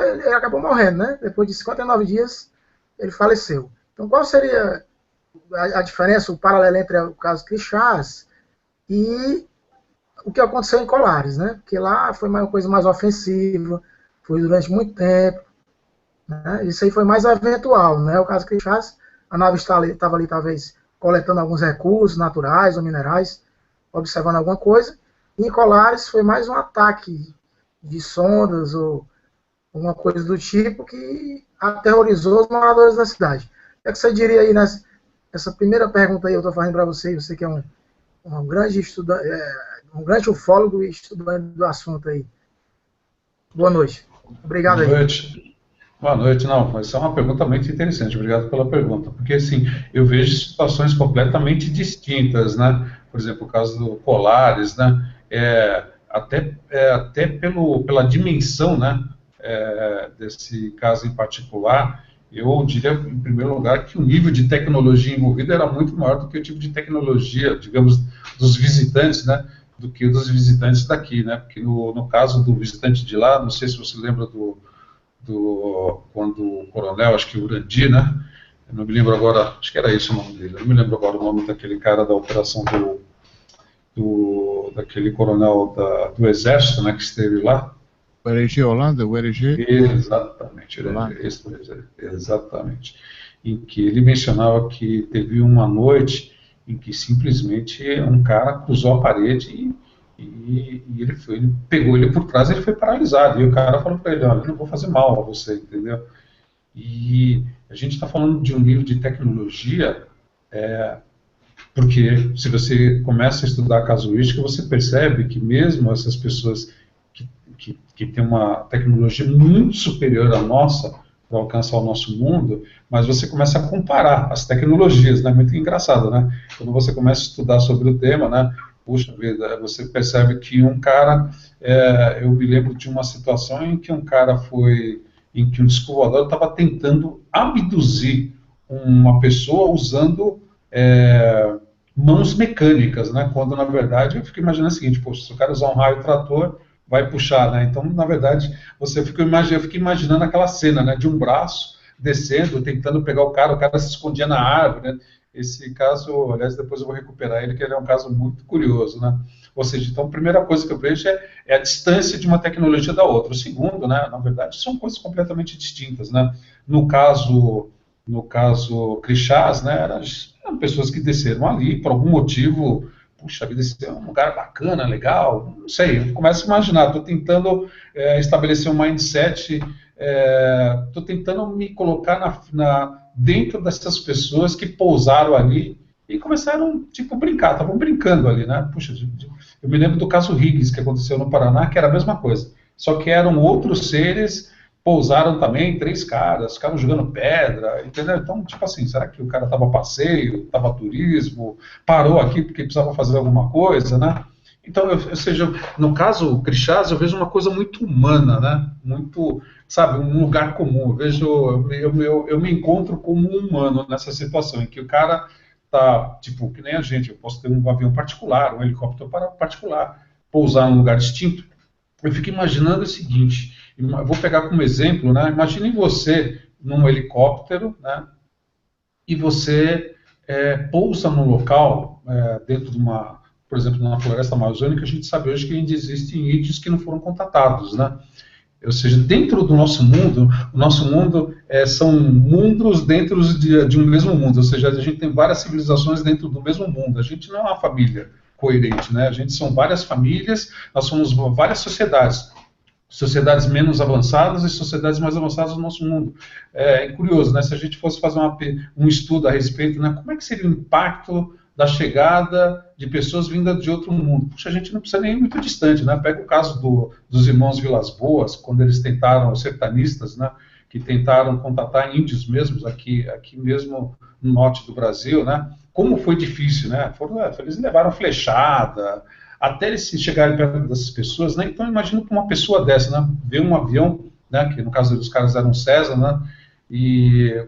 ele acabou morrendo, né? Depois de 59 dias, ele faleceu. Então, qual seria a diferença, o paralelo entre o caso Crixás e o que aconteceu em Colares, né? Porque lá foi uma coisa mais ofensiva, foi durante muito tempo, né? Isso aí foi mais eventual, né? O caso Crixás, a nave estava ali talvez coletando alguns recursos naturais ou minerais, observando alguma coisa, e em Colares foi mais um ataque de sondas ou alguma coisa do tipo que aterrorizou os moradores da cidade. O que você diria aí nessa primeira pergunta aí, eu estou fazendo para você que é um grande estudante, um grande ufólogo e estudante do assunto aí. Boa noite. Obrigado aí. Boa noite. Boa noite. Não, essa é uma pergunta muito interessante. Obrigado pela pergunta. Porque, assim, eu vejo situações completamente distintas, né? Por exemplo, o caso do Colares, né? Até pela dimensão, né? Desse caso em particular, eu diria, em primeiro lugar, que o nível de tecnologia envolvida era muito maior do que o tipo de tecnologia, digamos, dos visitantes, né? do que dos visitantes daqui, né? Porque no caso do visitante de lá, não sei se você lembra quando o coronel, acho que o Urandi, né? Eu não me lembro agora, acho que era esse o nome dele, eu não me lembro agora o nome daquele cara da operação daquele coronel do Exército, né, que esteve lá. O RG Holanda, o RG? Exatamente, exatamente. Em que ele mencionava que teve uma noite em que simplesmente um cara cruzou a parede e ele pegou ele por trás e ele foi paralisado. E o cara falou para ele, olha, eu não vou fazer mal a você, entendeu? E a gente está falando de um nível de tecnologia, porque se você começa a estudar a casuística, você percebe que mesmo essas pessoas que têm uma tecnologia muito superior à nossa para alcançar o nosso mundo, mas você começa a comparar as tecnologias, né? Muito engraçado, né? Quando você começa a estudar sobre o tema, né? Puxa vida, você percebe que um cara, eu me lembro de uma situação em que um disco voador estava tentando abduzir uma pessoa usando mãos mecânicas, né? Quando na verdade eu fico imaginando o seguinte, poxa, se o cara usar um raio trator, vai puxar, né? Então, na verdade, eu fico imaginando aquela cena, né? De um braço descendo, tentando pegar o cara se escondia na árvore, né? Esse caso, aliás, depois eu vou recuperar ele, que ele é um caso muito curioso, né? Ou seja, então a primeira coisa que eu vejo é a distância de uma tecnologia da outra. O segundo, né? Na verdade, são coisas completamente distintas, né? No caso Crixás, né? Eram pessoas que desceram ali por algum motivo. Puxa vida, esse é um lugar bacana, legal, não sei, eu começo a imaginar, estou tentando estabelecer um mindset, estou tentando me colocar dentro dessas pessoas que pousaram ali e começaram, tipo, brincar, estavam brincando ali, né? Puxa, eu me lembro do caso Higgins, que aconteceu no Paraná, que era a mesma coisa, só que eram outros seres, pousaram também 3 caras, ficaram jogando pedra, entendeu? Então, tipo assim, será que o cara estava a passeio, estava a turismo, parou aqui porque precisava fazer alguma coisa, né? Então, ou seja, no caso Crixás, eu vejo uma coisa muito humana, né? Muito, sabe, um lugar comum. Eu me encontro como um humano nessa situação, em que o cara tá, tipo, que nem a gente, eu posso ter um avião particular, um helicóptero particular, pousar num lugar distinto. Eu fico imaginando o seguinte, eu vou pegar como exemplo, né? Imagine você num helicóptero, né? E você pousa num local, dentro de por exemplo, na floresta amazônica, a gente sabe hoje que ainda existem índios que não foram contatados, né? Ou seja, dentro do nosso mundo, o nosso mundo são mundos dentro de um mesmo mundo, ou seja, a gente tem várias civilizações dentro do mesmo mundo, a gente não é uma família coerente, né? A gente são várias famílias, nós somos várias sociedades menos avançadas e sociedades mais avançadas do nosso mundo. É curioso, né? Se a gente fosse fazer um estudo a respeito, né? Como é que seria o impacto da chegada de pessoas vindas de outro mundo? Puxa, a gente não precisa nem ir muito distante, né? Pega o caso dos irmãos Vilas Boas, quando eles tentaram, os sertanistas, né? Que tentaram contatar índios mesmos, aqui mesmo no norte do Brasil, né? Como foi difícil, né? Eles levaram flechada, até eles chegarem perto dessas pessoas, né? Então imagina para uma pessoa dessa, né? Ver um avião, né? Que no caso dos caras era um César, né? E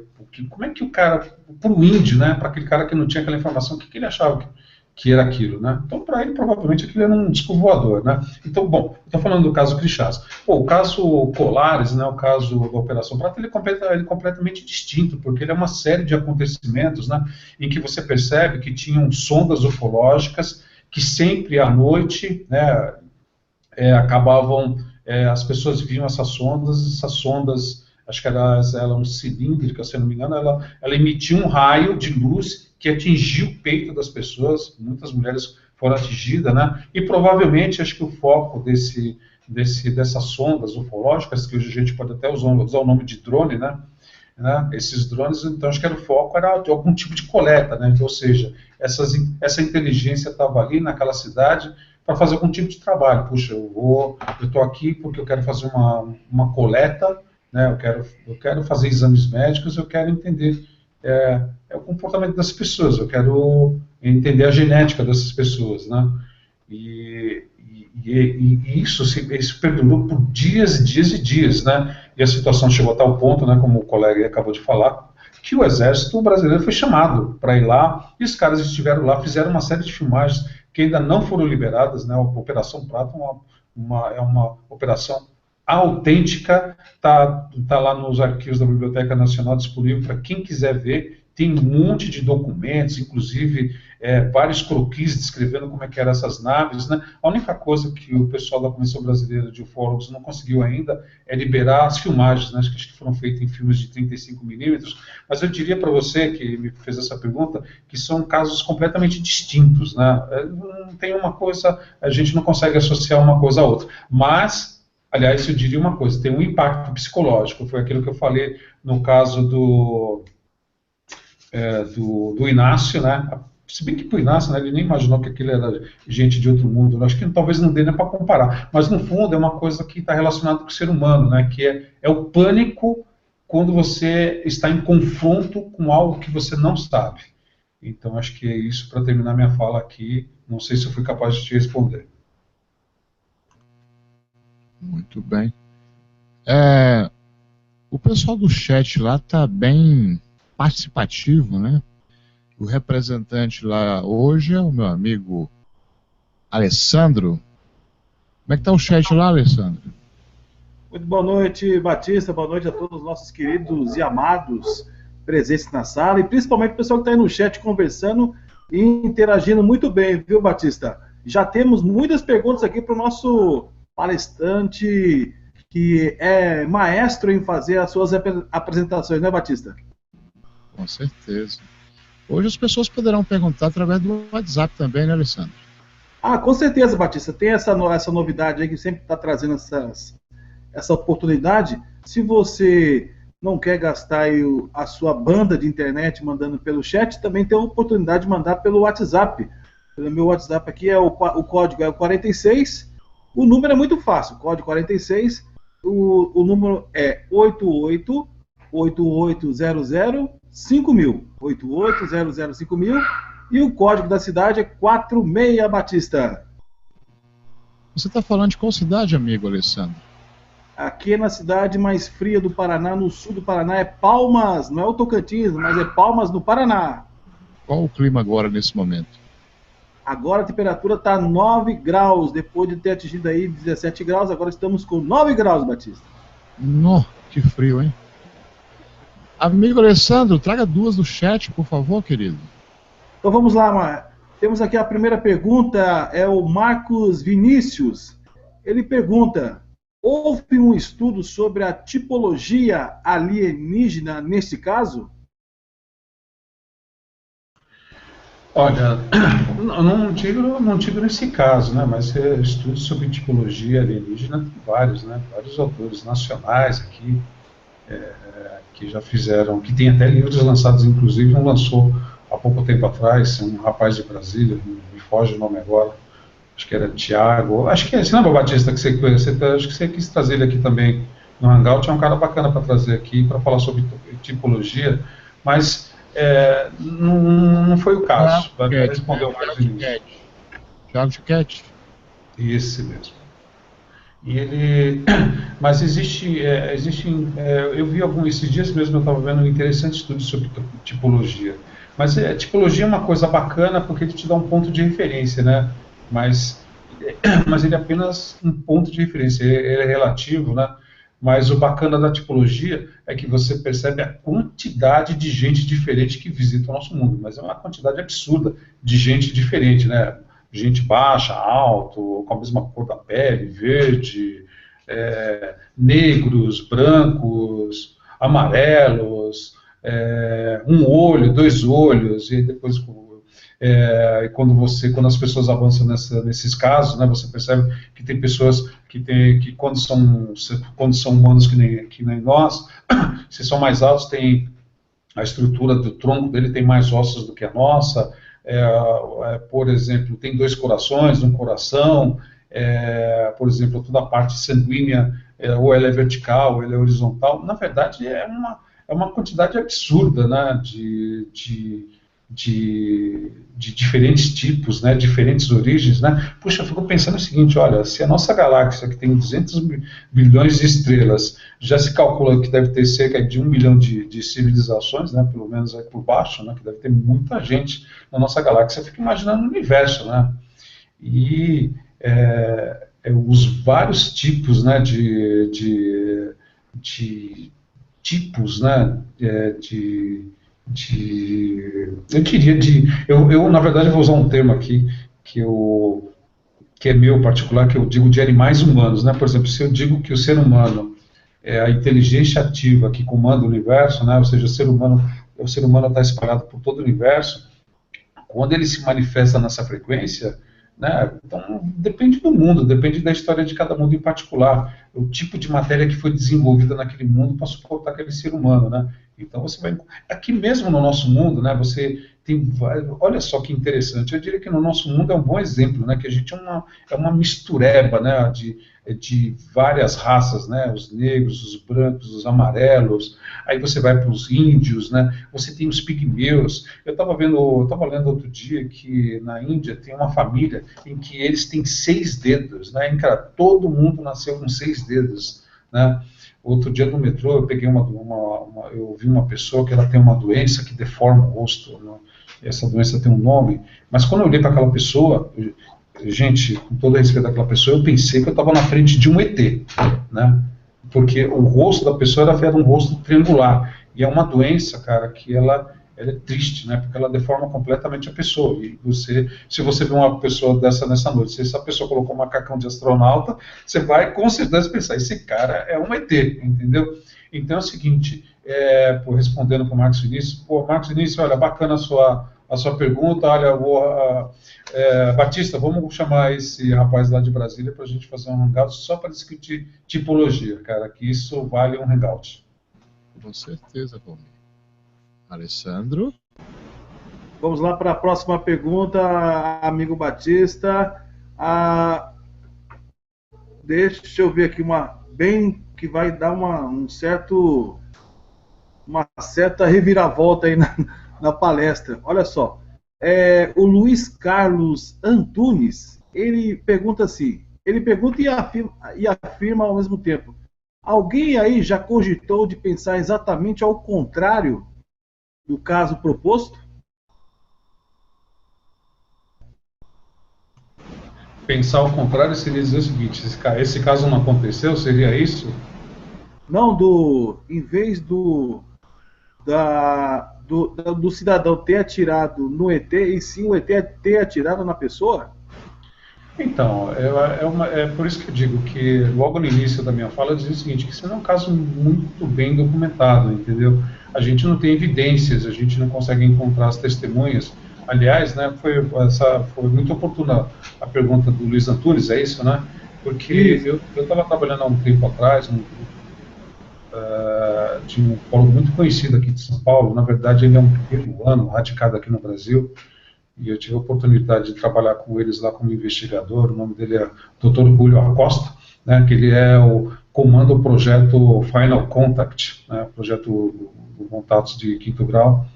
como é que o cara, para o índio, né? Para aquele cara que não tinha aquela informação, o que ele achava que era aquilo, né? Então para ele provavelmente aquilo era um disco voador, né? Então, bom, estou falando do caso Crixás. O caso Colares, né? O caso da Operação Prata, ele é completamente distinto, porque ele é uma série de acontecimentos, né? Em que você percebe que tinham sondas ufológicas que sempre à noite, né, acabavam, as pessoas viam essas sondas, acho que elas eram cilíndricas, se eu não me engano, ela emitia um raio de luz que atingia o peito das pessoas, muitas mulheres foram atingidas, né, e provavelmente, acho que o foco dessas sondas ufológicas, que hoje a gente pode até usar o nome de drone, né, esses drones, então acho que o foco era de algum tipo de coleta, né? Ou seja, essa inteligência estava ali naquela cidade para fazer algum tipo de trabalho. Puxa, eu estou aqui porque eu quero fazer uma coleta, né? Eu quero fazer exames médicos, eu quero entender o comportamento das pessoas, eu quero entender a genética dessas pessoas, né? E isso perdurou por dias e dias e dias, né? E a situação chegou a tal ponto, né, como o colega acabou de falar, que o exército brasileiro foi chamado para ir lá, e os caras estiveram lá, fizeram uma série de filmagens que ainda não foram liberadas, né? A Operação Prato é uma operação autêntica, tá lá nos arquivos da Biblioteca Nacional disponível para quem quiser ver. Tem um monte de documentos, inclusive vários croquis descrevendo como é que eram essas naves, né? A única coisa que o pessoal da Comissão Brasileira de Ufólogos não conseguiu ainda é liberar as filmagens, né? Acho que foram feitas em filmes de 35 milímetros, mas eu diria para você que me fez essa pergunta que são casos completamente distintos, né? Não tem uma coisa, a gente não consegue associar uma coisa a outra, mas, aliás, eu diria uma coisa, tem um impacto psicológico, foi aquilo que eu falei no caso do Inácio, né? Se bem que para o Inácio, né, ele nem imaginou que aquilo era gente de outro mundo, né? Acho que talvez não dê nem para comparar, mas no fundo é uma coisa que está relacionada com o ser humano, né? Que é o pânico quando você está em confronto com algo que você não sabe. Então acho que é isso para terminar minha fala aqui, não sei se eu fui capaz de te responder. Muito bem. O pessoal do chat lá está bem participativo, né? O representante lá hoje é o meu amigo Alessandro. Como é que tá o chat lá, Alessandro? Muito boa noite, Batista. Boa noite a todos os nossos queridos e amados presentes na sala, e principalmente o pessoal que está aí no chat conversando e interagindo muito bem, viu, Batista? Já temos muitas perguntas aqui para o nosso palestrante, que é maestro em fazer as suas apresentações, né, Batista? Com certeza. Hoje as pessoas poderão perguntar através do WhatsApp também, né, Alessandro? Ah, com certeza, Batista. Tem essa novidade aí que sempre está trazendo essa oportunidade. Se você não quer gastar aí a sua banda de internet mandando pelo chat, também tem a oportunidade de mandar pelo WhatsApp. Pelo meu WhatsApp aqui, o código é o 46. O número é muito fácil, o código 46. O número é 88005000, 88005000, e o código da cidade é 46, Batista. Você está falando de qual cidade, amigo Alessandro? Aqui na cidade mais fria do Paraná, no sul do Paraná, é Palmas, não é o Tocantins, mas é Palmas, no Paraná. Qual o clima agora, nesse momento? Agora a temperatura está 9 graus, depois de ter atingido aí 17 graus, agora estamos com 9 graus, Batista. Nó, que frio, hein? Amigo Alessandro, traga duas do chat, por favor, querido. Então vamos lá, temos aqui a primeira pergunta, é o Marcos Vinícius. Ele pergunta: houve um estudo sobre a tipologia alienígena nesse caso? Olha, não digo nesse caso, né, mas estudos sobre tipologia alienígena tem vários, né, vários autores nacionais aqui, que já fizeram, que tem até livros lançados, inclusive um lançou há pouco tempo atrás, um rapaz de Brasília, me foge o nome agora, acho que era Tiago, acho que você lembra, Batista, que acho que você quis trazer ele aqui também no Hangout, é um cara bacana para trazer aqui, para falar sobre tipologia, mas não foi o caso. Respondeu mais no início. Tiago Chiquete. Esse mesmo. E ele, mas eu vi esses dias mesmo, eu estava vendo um interessante estudo sobre tipologia. Mas tipologia é uma coisa bacana porque ele te dá um ponto de referência, né? Mas ele é apenas um ponto de referência, ele é relativo, né? Mas o bacana da tipologia é que você percebe a quantidade de gente diferente que visita o nosso mundo, mas é uma quantidade absurda de gente diferente, né? Gente baixa, alto, com a mesma cor da pele, verde, negros, brancos, amarelos, um olho, dois olhos, e depois quando as pessoas avançam nesses casos, né, você percebe que tem pessoas que quando são humanos que nem nós, se são mais altos, tem a estrutura do tronco dele tem mais ossos do que a nossa. Por exemplo, tem dois corações, um coração, por exemplo, toda a parte sanguínea, ou ela é vertical, ou ela é horizontal. Na verdade, é uma quantidade absurda, né, de diferentes tipos, né, diferentes origens, né? Puxa, eu fico pensando o seguinte, olha, se a nossa galáxia, que tem 200 bilhões de estrelas, já se calcula que deve ter cerca de 1 milhão de civilizações, né, pelo menos aí por baixo, né, que deve ter muita gente na nossa galáxia, eu fico imaginando o universo, né? E os vários tipos, né, de tipos, né, eu na verdade vou usar um termo aqui que é meu particular, que eu digo de animais humanos, né? Por exemplo, se eu digo que o ser humano é a inteligência ativa que comanda o universo, né? Ou seja, o ser humano está espalhado por todo o universo. Quando ele se manifesta nessa frequência, né, então depende do mundo, depende da história de cada mundo em particular, o tipo de matéria que foi desenvolvida naquele mundo para suportar aquele ser humano, né? Então você vai aqui mesmo no nosso mundo, né? Você tem olha só que interessante. Eu diria que no nosso mundo é um bom exemplo, né? Que a gente é uma mistureba, né? De várias raças, né? Os negros, os brancos, os amarelos. Aí você vai para os índios, né? Você tem os pigmeus. Eu estava lendo outro dia que na Índia tem uma família em que eles têm 6 dedos, né? Em que todo mundo nasceu com 6 dedos, né? Outro dia no metrô eu peguei eu vi uma pessoa que ela tem uma doença que deforma o rosto, né? Essa doença tem um nome, mas quando eu olhei para aquela pessoa, gente, com todo respeito àquela pessoa, eu pensei que eu estava na frente de um ET, né? Porque o rosto da pessoa era um rosto triangular, e é uma doença, cara, que ela é triste, né? Porque ela deforma completamente a pessoa. E se você vê uma pessoa dessa nessa noite, se essa pessoa colocou um macacão de astronauta, você vai com certeza pensar, esse cara é um ET, entendeu? Então é o seguinte, respondendo para o Marcos Vinícius, Marcos Vinícius, olha, bacana a sua pergunta, olha, Batista, vamos chamar esse rapaz lá de Brasília para a gente fazer um hangout só para discutir tipologia, cara, que isso vale um hangout. Com certeza, Valmir. Alessandro? Vamos lá para a próxima pergunta, amigo Batista. Deixa eu ver aqui que vai dar uma certa reviravolta aí na palestra. Olha só, o Luiz Carlos Antunes, ele pergunta assim, ele pergunta e afirma ao mesmo tempo. Alguém aí já cogitou de pensar exatamente ao contrário do caso proposto? Pensar ao contrário seria dizer o seguinte, esse caso não aconteceu, seria isso? Não, em vez do cidadão ter atirado no ET, e sim o ET ter atirado na pessoa? Então, é por isso que eu digo que logo no início da minha fala eu dizia o seguinte, que isso não é um caso muito bem documentado, entendeu? A gente não tem evidências, a gente não consegue encontrar as testemunhas. Aliás, né, foi muito oportuna a pergunta do Luiz Antunes, é isso, né? Porque eu estava trabalhando há um tempo atrás de um fórum muito conhecido aqui de São Paulo, na verdade ele é um peruano radicado aqui no Brasil, e eu tive a oportunidade de trabalhar com eles lá como investigador. O nome dele é Dr. Julio Acosta, né, que ele comanda o projeto Final Contact, né, projeto de contatos de 5º grau.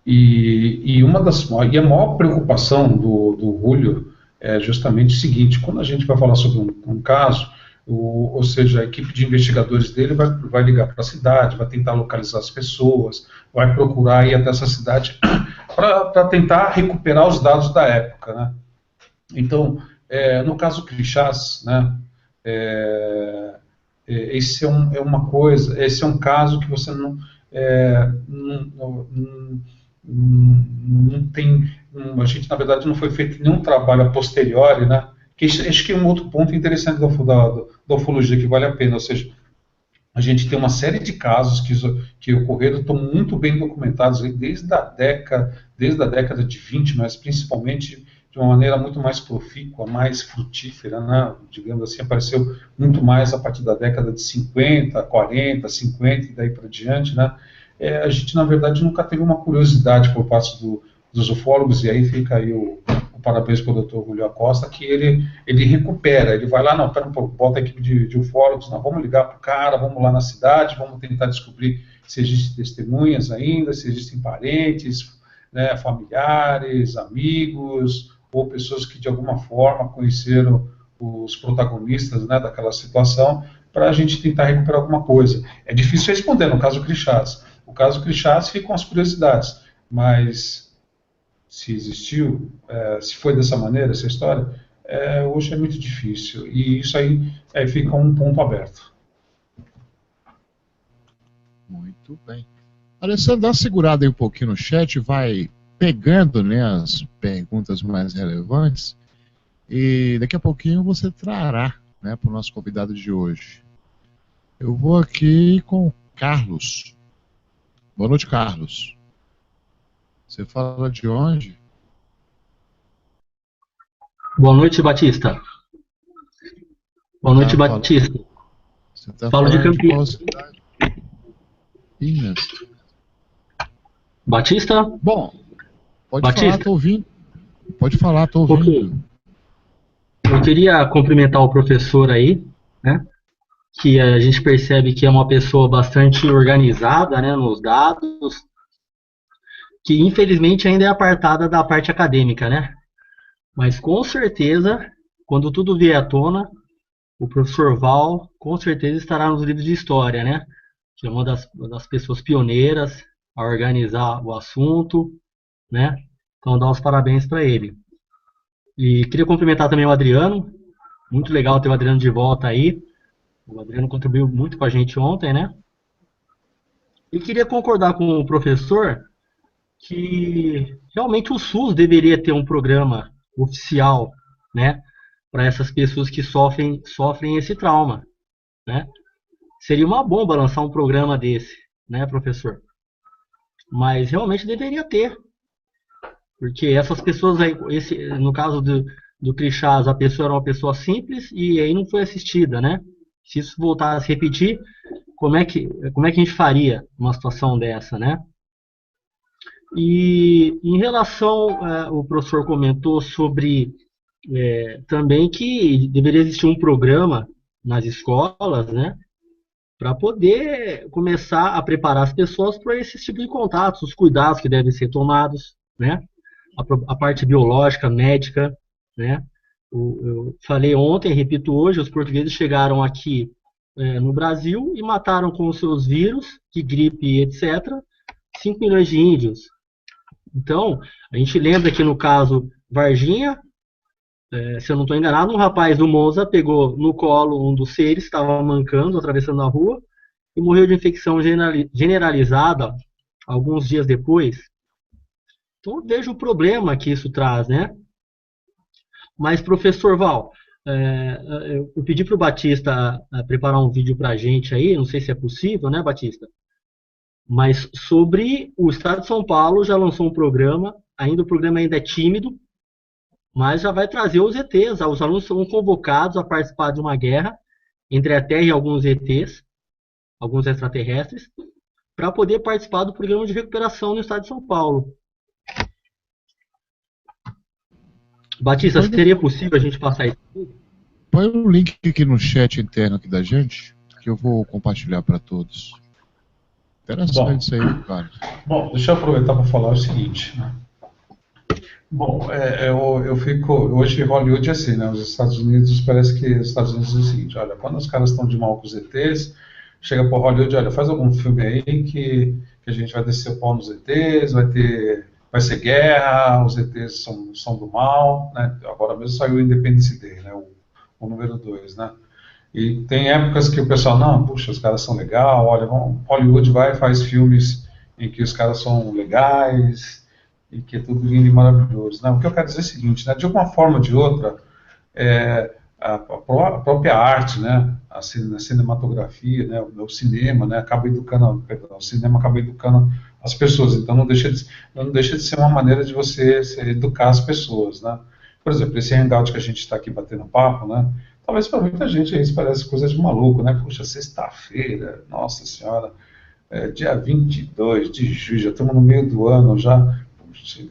E a maior preocupação do Julio é justamente o seguinte: quando a gente vai falar sobre um caso, ou seja, a equipe de investigadores dele vai ligar para a cidade, vai tentar localizar as pessoas, vai procurar ir até essa cidade para tentar recuperar os dados da época, né? Então, no caso Crixás, né, esse é um caso que você não tem, a gente na verdade não foi feito nenhum trabalho a posteriori, né? Que acho que é um outro ponto interessante da ufologia que vale a pena, ou seja, a gente tem uma série de casos que ocorreram, estão muito bem documentados desde a década de 20, mas principalmente de uma maneira muito mais profícua, mais frutífera, né? Digamos assim, apareceu muito mais a partir da década de 50, 40, 50 e daí para diante, né? A gente, na verdade, nunca teve uma curiosidade por parte dos ufólogos, e aí fica aí o parabéns para o Dr. Julio Acosta, que ele recupera, ele vai lá, não, bota a equipe de ufólogos, não, vamos ligar para o cara, vamos lá na cidade, vamos tentar descobrir se existem testemunhas ainda, se existem parentes, né, familiares, amigos, ou pessoas que de alguma forma conheceram os protagonistas, né, daquela situação, para a gente tentar recuperar alguma coisa. É difícil responder no caso Crixás. O caso Crixás fica com as curiosidades, mas se existiu, se foi dessa maneira essa história, hoje é muito difícil. E isso aí fica um ponto aberto. Muito bem. Alessandro, dá uma segurada aí um pouquinho no chat, vai pegando, né, as perguntas mais relevantes e daqui a pouquinho você trará, né, para o nosso convidado de hoje. Eu vou aqui com o Carlos. Boa noite, Carlos. Você fala de onde? Boa noite, Batista. Boa noite, Batista. Você tá Falo de falando Campinas. Minas. Batista? Bom, pode Batista? falar, tô ouvindo. Pode falar, tô ouvindo. Eu queria cumprimentar o professor aí, né? Que a gente percebe que é uma pessoa bastante organizada, né, nos dados, que infelizmente ainda é apartada da parte acadêmica, né? Mas com certeza, quando tudo vier à tona, o professor Val com certeza estará nos livros de história, né? Que é uma das pessoas pioneiras a organizar o assunto, né? Então, dar os parabéns para ele. E queria cumprimentar também o Adriano. Muito legal ter o Adriano de volta aí. O Adriano contribuiu muito com a gente ontem, né? E queria concordar com o professor que realmente o SUS deveria ter um programa oficial, né? Para essas pessoas que sofrem esse trauma, né? Seria uma bomba lançar um programa desse, né, professor? Mas realmente deveria ter. Porque essas pessoas aí, no caso do Crixás, a pessoa era uma pessoa simples e aí não foi assistida, né? Se isso voltar a se repetir, como é que a gente faria uma situação dessa, né? E em relação, o professor comentou sobre também que deveria existir um programa nas escolas, né? Para poder começar a preparar as pessoas para esse tipo de contatos, os cuidados que devem ser tomados, né? A parte biológica, médica, né? Eu falei ontem, repito hoje, os portugueses chegaram aqui no Brasil e mataram com os seus vírus, de gripe, etc., 5 milhões de índios. Então, a gente lembra que no caso Varginha, se eu não estou enganado, um rapaz do Monza pegou no colo um dos seres, estava mancando, atravessando a rua, e morreu de infecção generalizada alguns dias depois. Então, eu vejo o problema que isso traz, né? Mas, professor Val, eu pedi para o Batista preparar um vídeo para a gente aí, não sei se é possível, né, Batista? Mas sobre o Estado de São Paulo já lançou um programa, o programa ainda é tímido, mas já vai trazer os ETs. Os alunos são convocados a participar de uma guerra entre a Terra e alguns ETs, alguns extraterrestres, para poder participar do programa de recuperação no Estado de São Paulo. Batista, seria possível a gente passar isso? Põe um link aqui no chat interno aqui da gente, que eu vou compartilhar para todos. Interessante isso aí, cara. Bom, deixa eu aproveitar para falar o seguinte, né? Bom, eu fico... Hoje Hollywood é assim, né? Os Estados Unidos, parece que os Estados Unidos é o seguinte, olha, quando os caras estão de mal com os ETs, chega para Hollywood, olha, faz algum filme aí que a gente vai descer o pau nos ETs, vai ser guerra, os ETs são do mal, né? Agora mesmo saiu o Independence Day, né? O número 2, né? E tem épocas que o pessoal, não, puxa, os caras são legais, olha, Hollywood vai e faz filmes em que os caras são legais e que é tudo lindo e maravilhoso, né? O que eu quero dizer é o seguinte, né? De uma forma ou de outra, a própria arte, né? A cinematografia, né? O cinema, né? O cinema acaba educando as pessoas, então não deixa de ser uma maneira de você educar as pessoas, né? Por exemplo, esse hangout que a gente está aqui batendo papo, né? Talvez para muita gente isso parece coisa de maluco, né? Puxa, sexta-feira, nossa senhora, dia 22 de julho, já estamos no meio do ano já, puxa,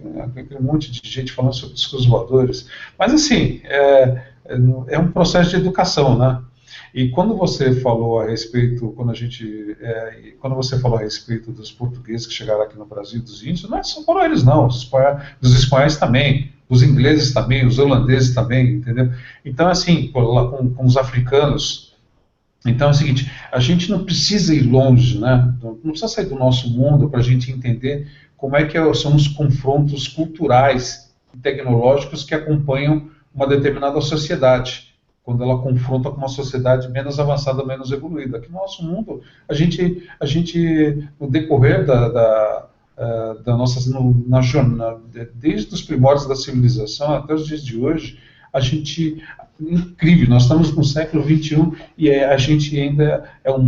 um monte de gente falando sobre discos voadores. Mas assim, é um processo de educação, né? E quando você falou a respeito, quando você falou a respeito dos portugueses que chegaram aqui no Brasil, dos índios, não é só por eles não, dos espanhóis também, os ingleses também, os holandeses também, entendeu? Então, assim, com os africanos. Então é o seguinte, a gente não precisa ir longe, né? Não precisa sair do nosso mundo para a gente entender como é que são os confrontos culturais e tecnológicos que acompanham uma determinada sociedade, quando ela confronta com uma sociedade menos avançada, menos evoluída. Aqui no nosso mundo, a gente no decorrer da nossa jornada, desde os primórdios da civilização até os dias de hoje, incrível, nós estamos no século XXI e a gente ainda é um